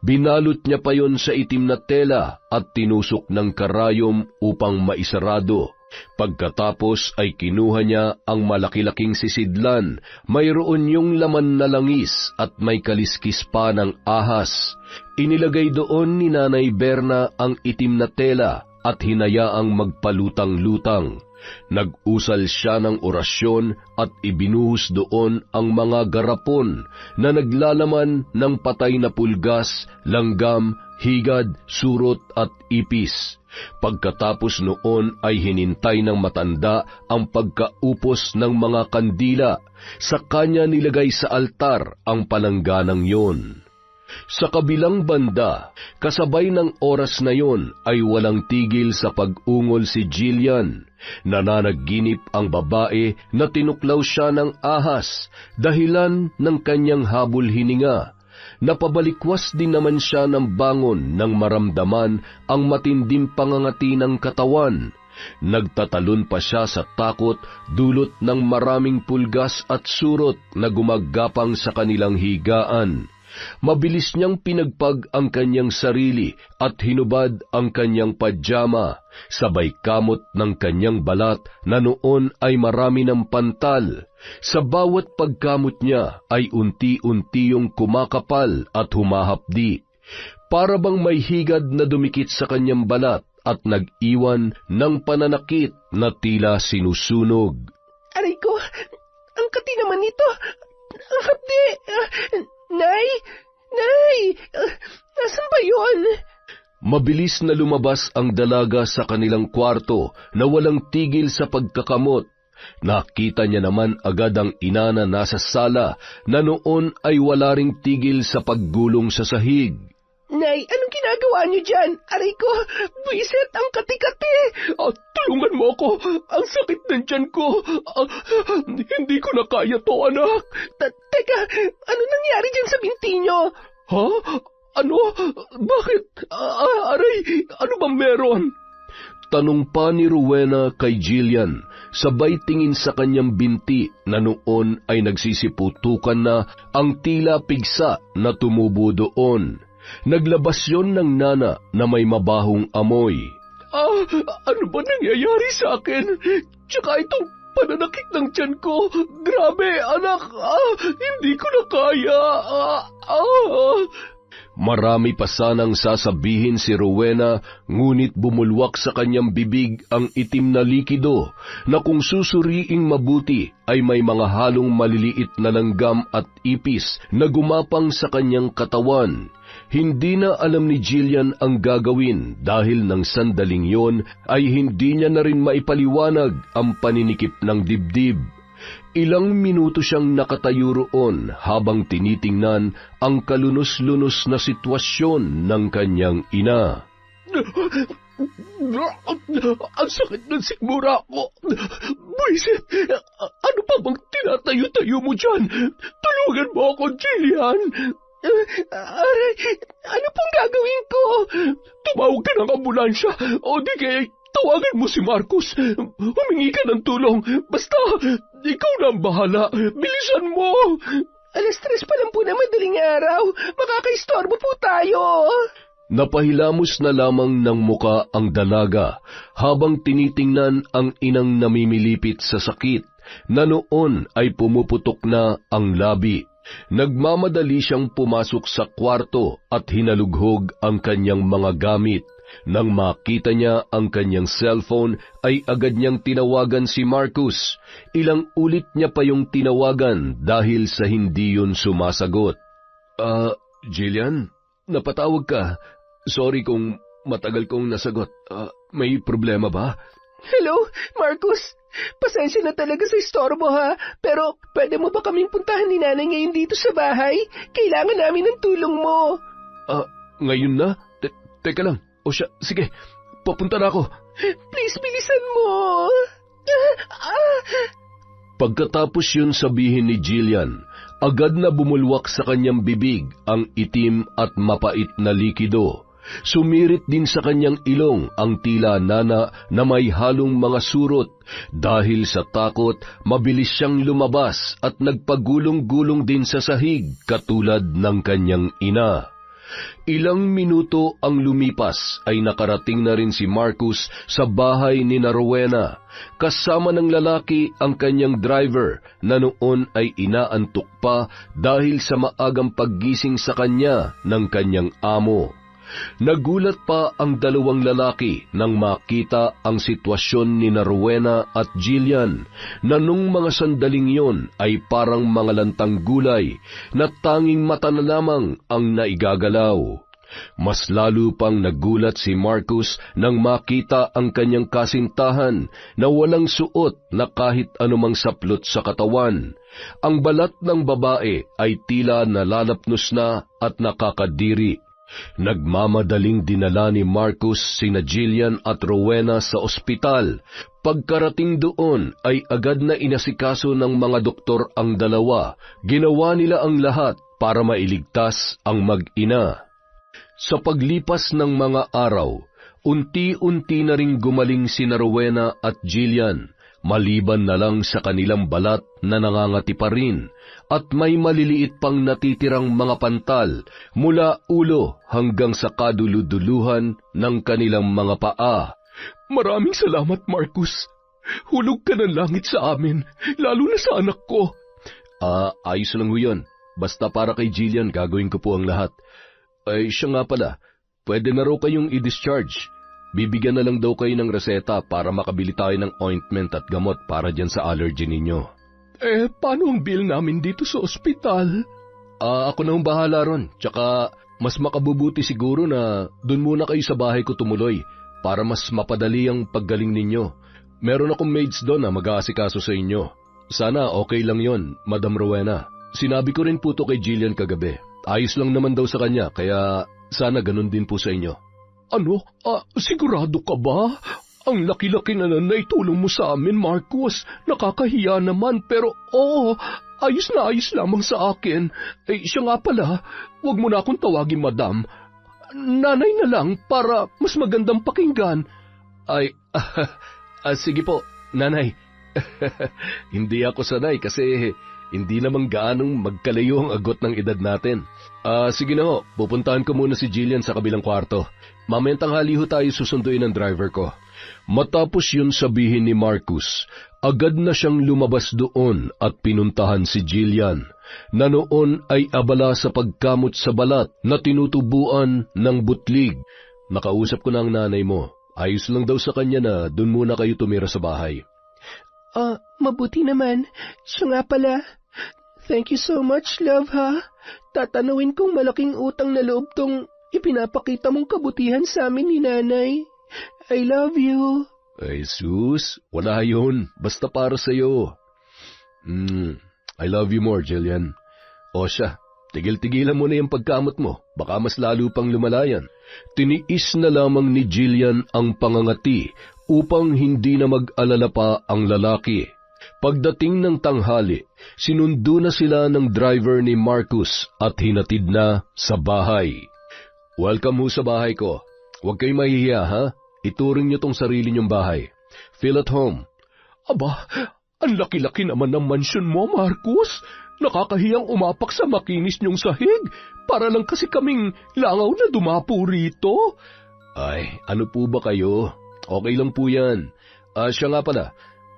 [SPEAKER 1] Binalot niya pa yon sa itim na tela at tinusok ng karayom upang maisarado. Pagkatapos ay kinuha niya ang malaki-laking sisidlan, mayroon yung laman na langis at may kaliskis pa ng ahas. Inilagay doon ni Nanay Berna ang itim na tela at hinayaang magpalutang-lutang. Nag-usal siya ng orasyon at ibinuhos doon ang mga garapon na naglalaman ng patay na pulgas, langgam, higad, surot at ipis. Pagkatapos noon ay hinintay ng matanda ang pagkaupos ng mga kandila. Sa kanya nilagay sa altar ang palangganang yon. Sa kabilang banda, kasabay ng oras na yon ay walang tigil sa pag-ungol si Jillian. Nananaginip ang babae na tinuklaw siya ng ahas, dahilan ng kanyang habol hininga. Napabalikwas din naman siya ng bangon nang maramdaman ang matinding pangangati ng katawan. Nagtatalon pa siya sa takot dulot ng maraming pulgas at surot na gumagapang sa kanilang higaan. Mabilis niyang pinagpag ang kanyang sarili at hinubad ang kanyang pajama, sabay kamot ng kanyang balat na noon ay marami ng pantal. Sa bawat pagkamot niya ay unti-unti yung kumakapal at humahapdi. Para bang may higad na dumikit sa kanyang balat at nag-iwan ng pananakit na tila sinusunog.
[SPEAKER 2] Aray ko, ang kati naman nito. Ang hapdi. Nay! Nasaan ba yun?
[SPEAKER 1] Mabilis na lumabas ang dalaga sa kanilang kwarto na walang tigil sa pagkakamot. Nakita niya naman agad ang ina na nasa sala na noon ay wala ring tigil sa paggulong sa sahig.
[SPEAKER 2] Nay, anong ginagawa niyo dyan? Aray ko, buisit ang kati-kati.
[SPEAKER 1] Tulungan mo ako. Ang sakit ng tiyan ko. Hindi ko na kaya to, anak.
[SPEAKER 2] Teka, ano nangyari dyan sa binti niyo?
[SPEAKER 1] Ha? Ano? Bakit? Aray, ano bang meron? Tanong pa ni Rowena kay Jillian, sabay tingin sa kanyang binti na noon ay nagsisiputukan na ang tila pigsa na tumubo doon. Naglabas yon ng nana na may mabahong amoy. Ano ba nangyayari sa akin? Tsaka itong pananakit ng tiyan ko. Grabe, anak. Hindi ko na kaya. Marami pa sanang sasabihin si Rowena, ngunit bumulwak sa kanyang bibig ang itim na likido na kung susuriing mabuti ay may mga halong maliliit na langgam at ipis na gumapang sa kanyang katawan. Hindi na alam ni Jillian ang gagawin dahil ng sandaling yon ay hindi niya na rin maipaliwanag ang paninikip ng dibdib. Ilang minuto siyang nakatayo roon habang tinitingnan ang kalunos-lunos na sitwasyon ng kanyang ina. Ang sakit ng sikmura ko. Buisit, ano pa bang tinatayo-tayo mo dyan? Tulungan mo ako, Jillian.
[SPEAKER 2] Aray, ano pong gagawin ko?
[SPEAKER 1] Tumawag ka ng ambulansya o di kaya tawagan mo si Marcus. Humingi ka ng tulong. Basta, ikaw na ang bahala. Bilisan mo.
[SPEAKER 2] 3:00 pa lang po na madaling araw. Makakaistorbo po tayo.
[SPEAKER 1] Napahilamos na lamang ng muka ang dalaga habang tinitingnan ang inang namimilipit sa sakit na noon ay pumuputok na ang labi. Nagmamadali siyang pumasok sa kwarto at hinalughog ang kanyang mga gamit. Nang makita niya ang kanyang cellphone, ay agad niyang tinawagan si Marcus. Ilang ulit niya pa yung tinawagan dahil sa hindi yun sumasagot. Jillian, napatawag ka. Sorry kung matagal kong nasagot. May problema ba?
[SPEAKER 2] Hello, Marcus. Pasensya na talaga sa istorbo ha, pero pwede mo ba kaming puntahan ni nanay ngayon dito sa bahay? Kailangan namin ng tulong mo.
[SPEAKER 1] Ngayon na? Teka lang. O siya, sige, papunta na ako.
[SPEAKER 2] Please, bilisan mo.
[SPEAKER 1] Pagkatapos yun sabihin ni Jillian, agad na bumulwak sa kanyang bibig ang itim at mapait na likido. Sumirit din sa kanyang ilong ang tila nana na may halong mga surot. Dahil sa takot, mabilis siyang lumabas at nagpagulong-gulong din sa sahig katulad ng kanyang ina. Ilang minuto ang lumipas ay nakarating na rin si Marcus sa bahay ni Rowena. Kasama ng lalaki ang kanyang driver na noon ay inaantok pa dahil sa maagang paggising sa kanya ng kanyang amo. Nagulat pa ang dalawang lalaki nang makita ang sitwasyon ni Rowena at Jillian na nung mga sandaling yon ay parang mga lantang gulay na tanging mata na lamang ang naigagalaw. Mas lalo pang nagulat si Marcus nang makita ang kanyang kasintahan na walang suot na kahit anumang saplot sa katawan. Ang balat ng babae ay tila nalalapnos na at nakakadiri. Nagmamadaling dinala ni Marcus sina Jillian at Rowena sa ospital. Pagkarating doon ay agad na inasikaso ng mga doktor ang dalawa. Ginawa nila ang lahat para mailigtas ang mag-ina. Sa paglipas ng mga araw, unti-unti na ring gumaling sina Rowena at Jillian, maliban na lang sa kanilang balat na nangangati pa rin, at may maliliit pang natitirang mga pantal mula ulo hanggang sa kaduluduluhan ng kanilang mga paa. Maraming salamat, Marcus. Hulog ka ng langit sa amin, lalo na sa anak ko. Ayos lang ho yun. Basta para kay Jillian, gagawin ko po ang lahat. Ay, siya nga pala, pwede na raw kayong i-discharge. Bibigyan na lang daw kayo ng reseta para makabili tayo ng ointment at gamot para dyan sa allergy ninyo. Paano ang bill namin dito sa ospital? Ako na ang bahala ron. Tsaka, mas makabubuti siguro na dun muna kayo sa bahay ko tumuloy para mas mapadali ang paggaling ninyo. Meron akong maids doon na mag-aasikaso sa inyo. Sana okay lang yon, Madam Rowena. Sinabi ko rin po to kay Jillian kagabi. Ayos lang naman daw sa kanya, kaya sana ganun din po sa inyo. Ano? Sigurado ka ba? Ang laki-laki na naitulong mo sa amin, Marcus. Nakakahiya naman, pero ayos na ayos lamang sa akin. Siya nga pala, huwag mo na akong tawagin, madam. Nanay na lang para mas magandang pakinggan. Sige po, nanay. Hindi ako sanay kasi hindi namang gaanong magkalayo ang agot ng edad natin. Sige na ho, pupuntahan ko muna si Jillian sa kabilang kwarto. Mamayang tanghali ho tayo susunduin ng driver ko. Matapos yun sabihin ni Marcus, agad na siyang lumabas doon at pinuntahan si Jillian, na noon ay abala sa pagkamot sa balat na tinutubuan ng butlig. Nakausap ko na ang nanay mo. Ayos lang daw sa kanya na doon muna kayo tumira sa bahay.
[SPEAKER 2] Mabuti naman. Siya nga pala. Thank you so much, love, ha? Tatanawin kong malaking utang na loob tong ipinapakita mong kabutihan sa amin ni nanay. I love you.
[SPEAKER 1] Ay, sus, wala yun. Basta para sa'yo. I love you more, Jillian. O siya, tigil-tigilan mo na yung pagkamot mo. Baka mas lalo pang lumalayan. Tiniis na lamang ni Jillian ang pangangati upang hindi na mag-alala pa ang lalaki. Pagdating ng tanghali, sinundo na sila ng driver ni Marcus at hinatid na sa bahay. Welcome ho sa bahay ko. Huwag kayong mahihiya, ha? Ituring niyo tong sarili niyong bahay. Feel at home. Aba, ang laki-laki naman ng mansyon mo, Marcus. Nakakahiyang umapak sa makinis niyong sahig para lang kasi kaming langaw na dumapo rito. Ay, ano po ba kayo? Okay lang po yan. Siya nga pala,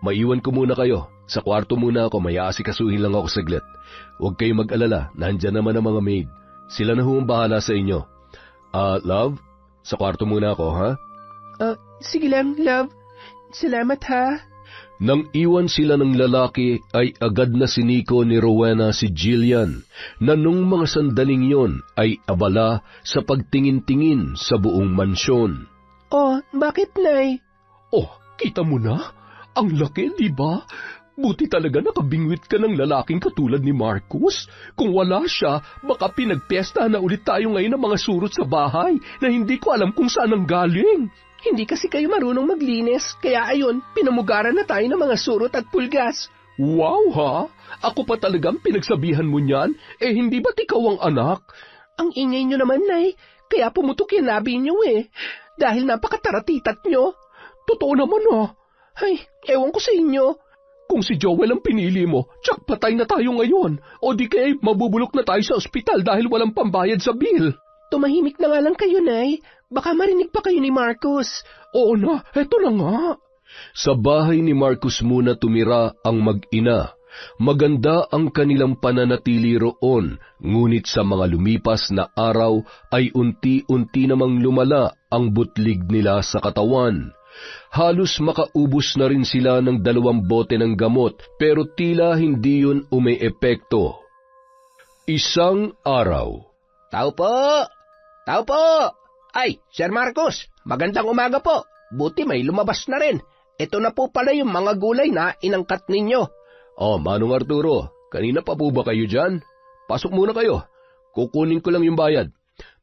[SPEAKER 1] maiwan ko muna kayo. Sa kwarto muna ako, may aasikasuhin lang ako saglit. Huwag kayong mag-alala, nandyan naman ang mga maid. Sila na huwag bahala sa inyo. Love, sa kwarto muna ako, ha?
[SPEAKER 2] Sige lang, love. Salamat, ha?
[SPEAKER 1] Nang iwan sila ng lalaki, ay agad na siniko ni Rowena si Jillian, na nung mga sandaling yon ay abala sa pagtingin-tingin sa buong mansyon.
[SPEAKER 2] Bakit, Nay?
[SPEAKER 1] Kita mo na? Ang laki, di ba? Buti talaga nakabingwit ka ng lalaking katulad ni Marcus. Kung wala siya, baka pinagpesta na ulit tayo ngayon ng mga surot sa bahay na hindi ko alam kung saan ang galing.
[SPEAKER 2] Hindi kasi kayo marunong maglinis, kaya ayun, pinamugaran na tayo ng mga surot at pulgas.
[SPEAKER 1] Wow, ha? Ako pa talagang pinagsabihan mo niyan? Hindi ba't ikaw ang anak?
[SPEAKER 2] Ang ingay nyo naman, Nay. Kaya pumutok yung labi nyo Dahil napakataratitat nyo.
[SPEAKER 1] Totoo naman, ha?
[SPEAKER 2] Ay, ewan ko sa inyo.
[SPEAKER 1] Kung si Joel ang pinili mo, tsak patay na tayo ngayon. O di kaya mabubulok na tayo sa ospital dahil walang pambayad sa bill.
[SPEAKER 2] Tumahimik na nga lang kayo, Nay. Baka marinig pa kayo ni Marcus.
[SPEAKER 1] Oo na, eto na nga. Sa bahay ni Marcus muna tumira ang mag-ina. Maganda ang kanilang pananatili roon, ngunit sa mga lumipas na araw ay unti-unti namang lumala ang butlig nila sa katawan. Halos makaubos na rin sila ng 2 bote ng gamot, pero tila hindi yun umeepekto. Isang araw.
[SPEAKER 2] Tao po! Tao po! Ay, Sir Marcos, magandang umaga po. Buti may lumabas na rin. Ito na po pala yung mga gulay na inangkat ninyo.
[SPEAKER 1] Oh, Manong Arturo, kanina pa po ba kayo dyan? Pasok muna kayo. Kukunin ko lang yung bayad.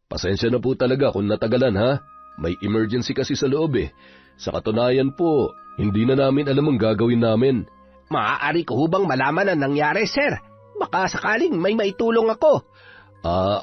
[SPEAKER 1] Pasensya na po talaga kung natagalan, ha? May emergency kasi sa loob eh. Sa katunayan po, hindi na namin alam ang gagawin namin.
[SPEAKER 2] Maaari ko hubang malaman ang nangyari, sir? Baka sakaling may maitulong ako.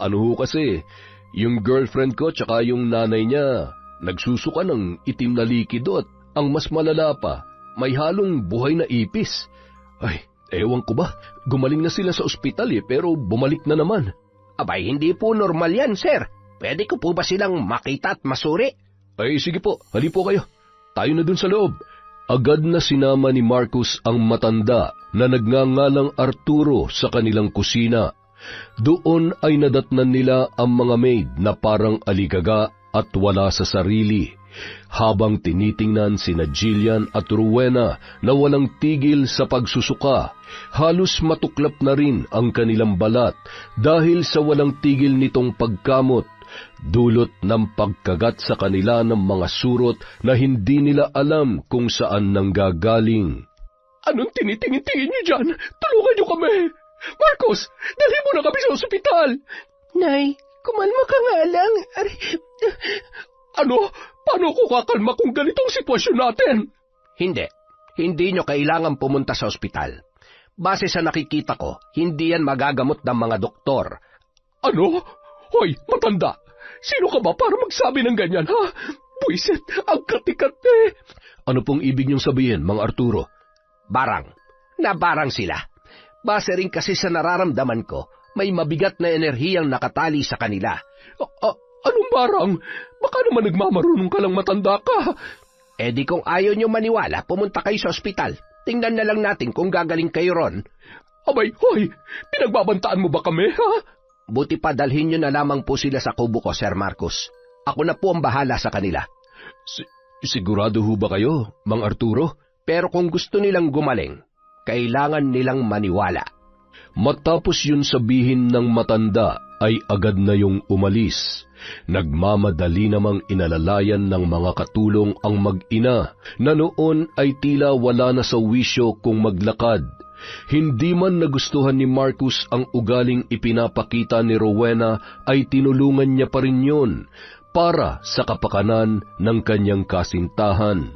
[SPEAKER 1] Ano ho kasi, yung girlfriend ko tsaka yung nanay niya, nagsusuka ng itim na likido at ang mas malala pa, may halong buhay na ipis. Ay, ewan ko ba, gumaling na sila sa ospital pero bumalik na naman.
[SPEAKER 2] Abay, hindi po normal yan, sir. Pwede ko po ba silang makita at masuri?
[SPEAKER 1] Ay, sige po, hali po kayo. Tayo na dun sa loob. Agad na sinama ni Marcos ang matanda na nagngangalang Arturo sa kanilang kusina. Doon ay nadatnan nila ang mga maid na parang aligaga at wala sa sarili. Habang tinitingnan sina Jillian at Rowena na walang tigil sa pagsusuka, halos matuklap na rin ang kanilang balat dahil sa walang tigil nitong pagkamot, dulot ng pagkagat sa kanila ng mga surot na hindi nila alam kung saan nanggagaling.
[SPEAKER 2] Anong tinitingin-tingin niyo dyan? Tulungan niyo kami! Marcos, dalhin mo na kami sa ospital! Nay, kumalma ka nga lang. Ano? Paano ko kakalma kung ganitong sitwasyon natin? Hindi nyo kailangan pumunta sa ospital. Base sa nakikita ko, hindi yan magagamot ng mga doktor. Ano? Hoy, matanda! Sino ka ba para magsabi ng ganyan, ha? Buisit, ang katikat eh!
[SPEAKER 1] Ano pong ibig niyong sabihin, Mang Arturo?
[SPEAKER 2] Barang. Nabarang sila. Base rin kasi sa nararamdaman ko, may mabigat na enerhiyang nakatali sa kanila. Anong barang? Baka naman nagmamarunong ka lang matanda ka. Eh di kung ayaw nyo maniwala, pumunta kayo sa ospital. Tingnan na lang natin kung gagaling kayo ron. Abay, hoy! Pinagbabantaan mo ba kami, ha? Buti pa dalhin nyo na lamang po sila sa kubo ko, Sir Marcos. Ako na po ang bahala sa kanila.
[SPEAKER 1] Sigurado ho ba kayo, Mang Arturo?
[SPEAKER 2] Pero kung gusto nilang gumaling, kailangan nilang maniwala.
[SPEAKER 1] Matapos yun sabihin ng matanda, ay agad na yung umalis. Nagmamadali namang inalalayan ng mga katulong ang mag-ina na noon ay tila wala na sa wisyo kung maglakad. Hindi man nagustuhan ni Marcos ang ugaling ipinapakita ni Rowena ay tinulungan niya pa rin yun para sa kapakanan ng kanyang kasintahan.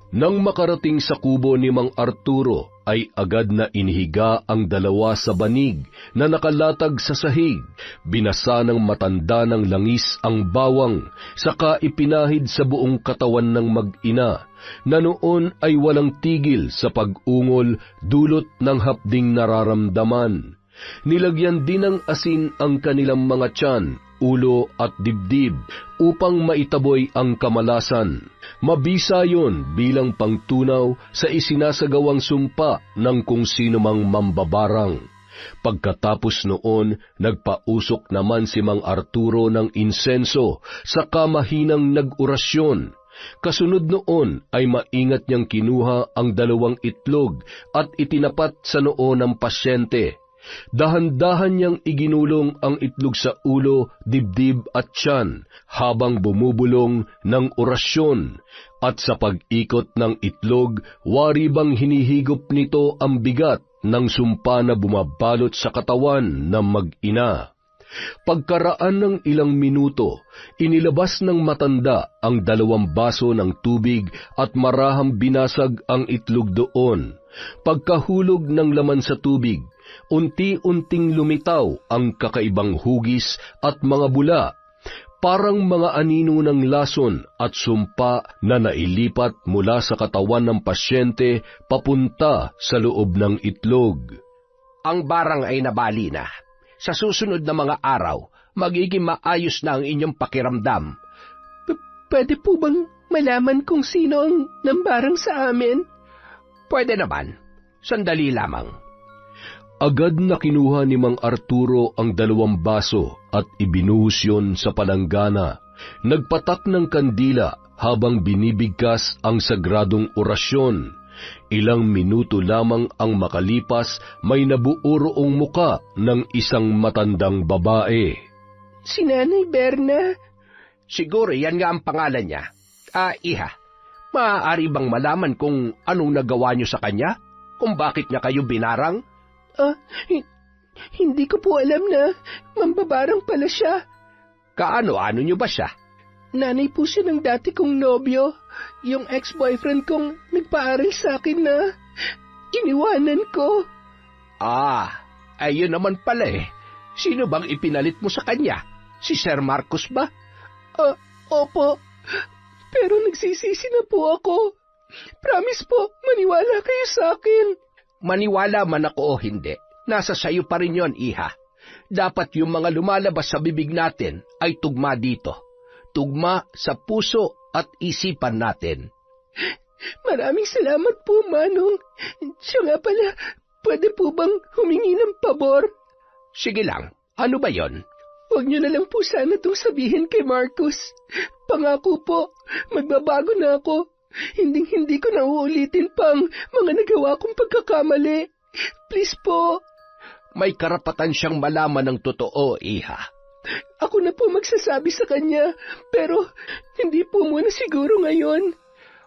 [SPEAKER 1] Nang makarating sa kubo ni Mang Arturo, ay agad na inihiga ang dalawa sa banig na nakalatag sa sahig, binasa ng matanda ng langis ang bawang, saka ipinahid sa buong katawan ng mag-ina, na noon ay walang tigil sa pag-ungol dulot ng hapding nararamdaman. Nilagyan din ng asin ang kanilang mga tiyan, ulo at dibdib upang maitaboy ang kamalasan. Mabisa yon bilang pangtunaw sa isinasagawang sumpa ng kung sino mang mambabarang. Pagkatapos noon, nagpausok naman si Mang Arturo ng insenso sa kamahinang nag-orasyon. Kasunod noon ay maingat niyang kinuha ang 2 itlog at itinapat sa noo ng pasyente. Dahan-dahan niyang iginulong ang itlog sa ulo, dibdib at tiyan habang bumubulong ng orasyon, at sa pag-ikot ng itlog, wari bang hinihigop nito ang bigat ng sumpa na bumabalot sa katawan ng mag-ina. Pagkaraan ng ilang minuto, inilabas ng matanda ang 2 baso ng tubig at marahang binasag ang itlog doon. Pagkahulog ng laman sa tubig, unti-unting lumitaw ang kakaibang hugis at mga bula, parang mga anino ng lason at sumpa na nailipat mula sa katawan ng pasyente papunta sa loob ng itlog.
[SPEAKER 2] Ang barang ay nabali na. Sa susunod na mga araw, magiging maayos na ang inyong pakiramdam. Pwede po bang malaman kung sino ang nambarang sa amin? Pwede naman. Sandali lamang.
[SPEAKER 1] Agad na kinuha ni Mang Arturo ang 2 baso at ibinuhos yun sa palanggana. Nagpatak ng kandila habang binibigkas ang sagradong orasyon. Ilang minuto lamang ang makalipas, may nabuoroong muka ng isang matandang babae.
[SPEAKER 2] Si Nanay Berna? Siguro yan nga ang pangalan niya. Iha, maaari bang malaman kung anong nagawa niyo sa kanya? Kung bakit niya kayo binarang? Hindi ko po alam na mambabarang pala siya. Kaano-ano niyo ba siya? Nanay po siya ng dati kong nobyo, yung ex-boyfriend kong nagpaaral sa akin na iniwanan ko. Ayun naman pala eh. Sino bang ipinalit mo sa kanya? Si Sir Marcos ba? Opo. Pero nagsisisi na po ako. Promise po, maniwala kayo sa akin. Maniwala man ako o hindi, nasa sayo pa rin yon, Iha. Dapat yung mga lumalabas sa bibig natin ay tugma dito. Tugma sa puso at isipan natin. Maraming salamat po, Manong. Siya nga pala, pwede po bang humingi ng pabor? Sige lang, ano ba yon? Huwag niyo na lang po sana itong sabihin kay Marcos. Pangako po, magbabago na ako. Hindi ko na uulitin pang mga nagawa kong pagkakamali. Please po. May karapatan siyang malaman ng totoo, Iha. Ako na po magsasabi sa kanya, pero hindi po muna siguro ngayon.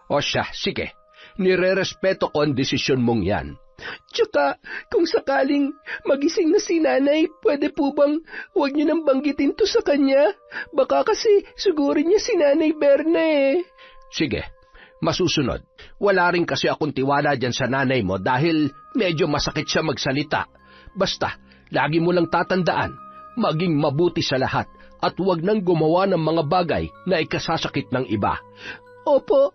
[SPEAKER 2] O siya, sige. Nire-respeto ko ang desisyon mong yan. Tsaka, kung sakaling magising na si Nanay, pwede po bang huwag niyo nang banggitin to sa kanya? Baka kasi sugurin niya si Nanay Berna eh. Sige. Masusunod. Wala rin kasi akong tiwala dyan sa nanay mo dahil medyo masakit siya magsalita. Basta, lagi mo lang tatandaan, maging mabuti sa lahat at huwag nang gumawa ng mga bagay na ikasasakit ng iba. Opo,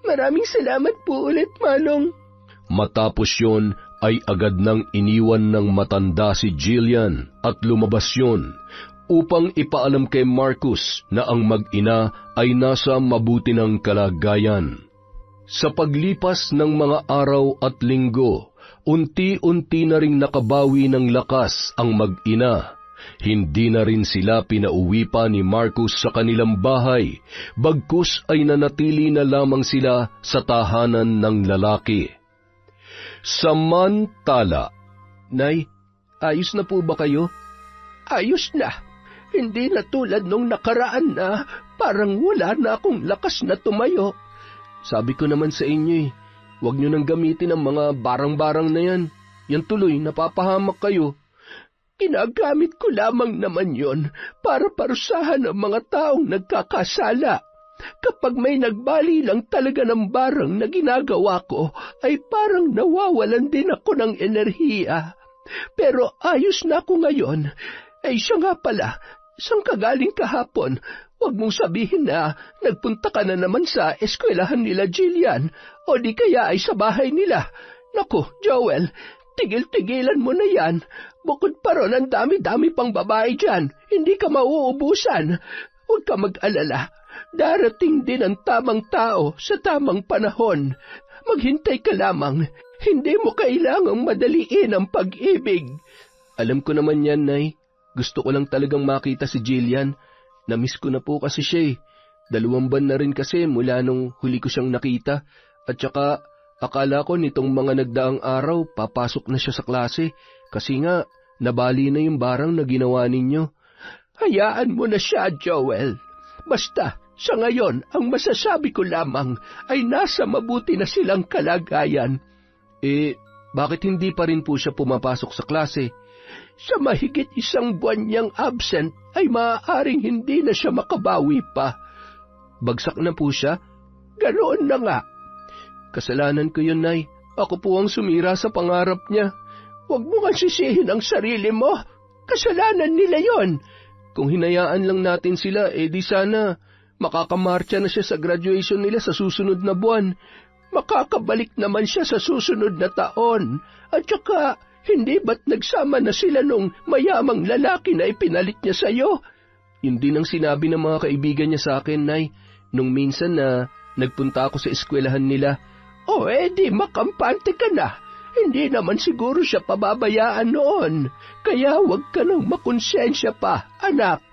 [SPEAKER 2] maraming salamat po ulit, Manong.
[SPEAKER 1] Matapos yun ay agad nang iniwan ng matanda si Jillian at lumabas yun upang ipaalam kay Marcos na ang mag-ina ay nasa mabuti ng kalagayan. Sa paglipas ng mga araw at linggo, unti-unti na ring nakabawi ng lakas ang mag-ina. Hindi na rin sila pinauwi pa ni Marcos sa kanilang bahay, bagkus ay nanatili na lamang sila sa tahanan ng lalaki. Samantala,
[SPEAKER 2] Nay, ayos na po ba kayo? Ayos na. Hindi na tulad nung nakaraan na parang wala na akong lakas na tumayo. Sabi ko naman sa inyo huwag nyo nang gamitin ang mga barang-barang na yan. Yan tuloy, napapahamak kayo. Ginagamit ko lamang naman yon para parusahan ang mga taong nagkakasala. Kapag may nagbali lang talaga ng barang na ginagawa ko, ay parang nawawalan din ako ng enerhiya. Pero ayos na ako ngayon. Ay siya nga pala, saan ka galing kahapon? Huwag mong sabihin na nagpunta ka na naman sa eskwelahan nila Jillian o di kaya ay sa bahay nila. Naku, Joel, tigil-tigilan mo na yan. Bukod pa ron, ang dami-dami pang babae dyan. Hindi ka mauubusan. Huwag ka mag-alala. Darating din ang tamang tao sa tamang panahon. Maghintay ka lamang. Hindi mo kailangang madaliin ang pag-ibig. Alam ko naman yan, Nay. Gusto ko lang talagang makita si Jillian. Namiss ko na po kasi siya 2 buwan na rin kasi mula nung huli ko siyang nakita. At saka, akala ko nitong mga nagdaang araw, papasok na siya sa klase. Kasi nga, nabali na yung barang na ginawa ninyo. Hayaan mo na siya, Joel. Basta, sa ngayon, ang masasabi ko lamang ay nasa mabuti na silang kalagayan. Bakit hindi pa rin po siya pumapasok sa klase? Sa mahigit 1 buwan niyang absent, ay maaaring hindi na siya makabawi pa. Bagsak na po siya? Ganoon na nga. Kasalanan ko yun, Nay. Ako po ang sumira sa pangarap niya. Huwag mo nga sisihin ang sarili mo. Kasalanan nila yon. Kung hinayaan lang natin sila, di sana makakamarcha na siya sa graduation nila sa susunod na buwan. Makakabalik naman siya sa susunod na taon. At saka, hindi ba't nagsama na sila nung mayamang lalaki na ipinalit niya sa'yo? Yun din ang sinabi ng mga kaibigan niya sa akin, Nay, nung minsan na nagpunta ako sa eskwelahan nila. Di makampante ka na. Hindi naman siguro siya pababayaan noon. Kaya huwag ka nang makonsensya pa, anak.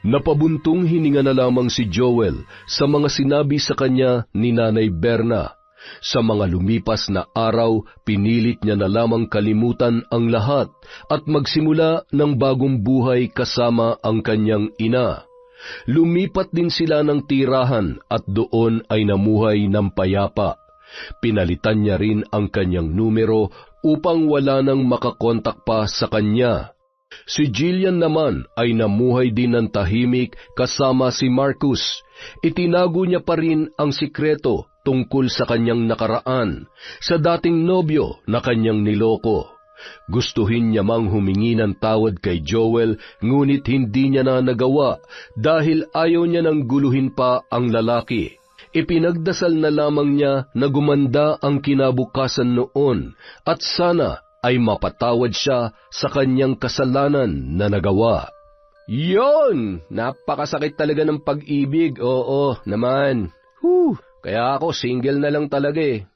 [SPEAKER 1] Napabuntong hininga na lamang si Joel sa mga sinabi sa kanya ni Nanay Berna. Sa mga lumipas na araw, pinilit niya na lamang kalimutan ang lahat at magsimula ng bagong buhay kasama ang kanyang ina. Lumipat din sila ng tirahan at doon ay namuhay ng payapa. Pinalitan niya rin ang kanyang numero upang wala nang makakontak pa sa kanya. Si Jillian naman ay namuhay din ng tahimik kasama si Marcus. Itinago niya pa rin ang sikreto tungkol sa kanyang nakaraan, sa dating nobyo na kanyang niloko. Gustuhin niya mang humingi ng tawad kay Joel, ngunit hindi niya na nagawa dahil ayaw niya nang guluhin pa ang lalaki. Ipinagdasal na lamang niya na gumanda ang kinabukasan noon at sana ay mapatawad siya sa kanyang kasalanan na nagawa. Yon! Napakasakit talaga ng pag-ibig, oo naman. Kaya ako single na lang talaga eh.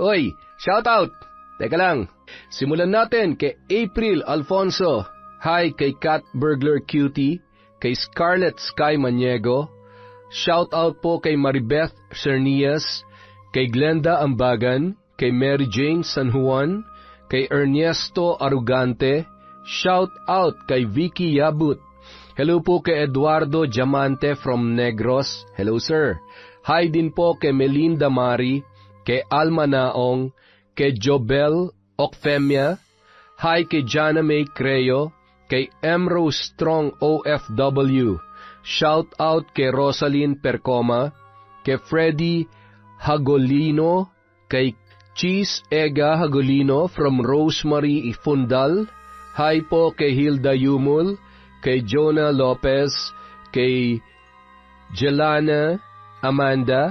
[SPEAKER 1] Oy, shout out! Teka lang, simulan natin kay April Alfonso. Hi kay Cat Burglar Cutie, kay Scarlett Sky Maniego. Shout out po kay Maribeth Cernias, kay Glenda Ambagan, kay Mary Jane San Juan, kay Ernesto Arugante. Shout out kay Vicky Yabut. Hello po kay Eduardo Diamante from Negros. Hello sir. Hi din po kay Melinda Mari, kay Alma Naong, kay Jobel Ocfemia. Hi kay Jana May Creo, kay Rose Strong OFW. Shout out kay Rosalyn Percoma, kay Freddy Hagolino, kay Cheese Ega Hagolino from Rosemary Ifundal. Hi po kay Hilda Yumul, kay Jonah Lopez, kay Jelana Amanda.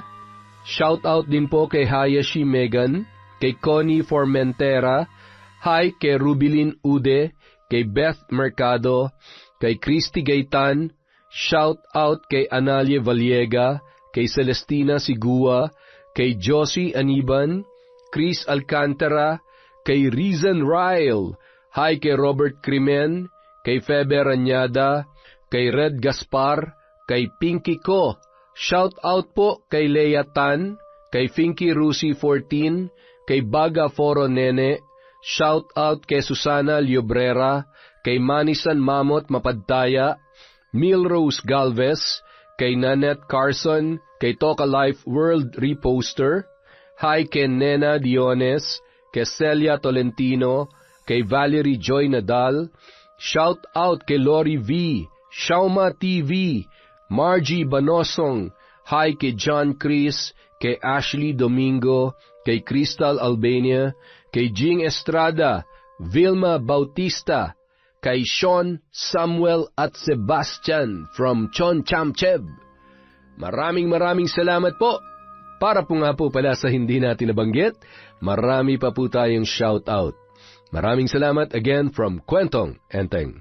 [SPEAKER 1] Shout out din po kay Hayashi Megan, kay Connie Formentera. Hi kay Rubilin Ude, kay Beth Mercado, kay Christy Gaitan. Shout out kay Analia Valiega, kay Celestina Sigua, kay Josie Aniban, Chris Alcantara, kay Rizan Ryle. Hi kay Robert Crimen, kay Febe Ranyada, kay Red Gaspar, kay Pinky Ko. Shout out po kay Leia Tan, kay Finky Rusi 14, kay Baga Foro Nene. Shout out kay Susana Liobrera, kay Manisan Mamot Mapadtaya, Milrose Galvez, kay Nanette Carson, kay Toka Life World Reposter. Hi kay Nena Diones, kay Celia Tolentino, kay Valerie Joy Nadal. Shout out kay Lori V, Shauma TV, Margie Banosong. Hi kay John Chris, kay Ashley Domingo, kay Crystal Albania, kay Jing Estrada, Vilma Bautista, kay Sean, Samuel at Sebastian from Chon Chamchev. Maraming salamat po. Para po nga po pala sa hindi natin nabanggit, marami pa po tayong shout out. Maraming salamat again from Kwentong Enteng.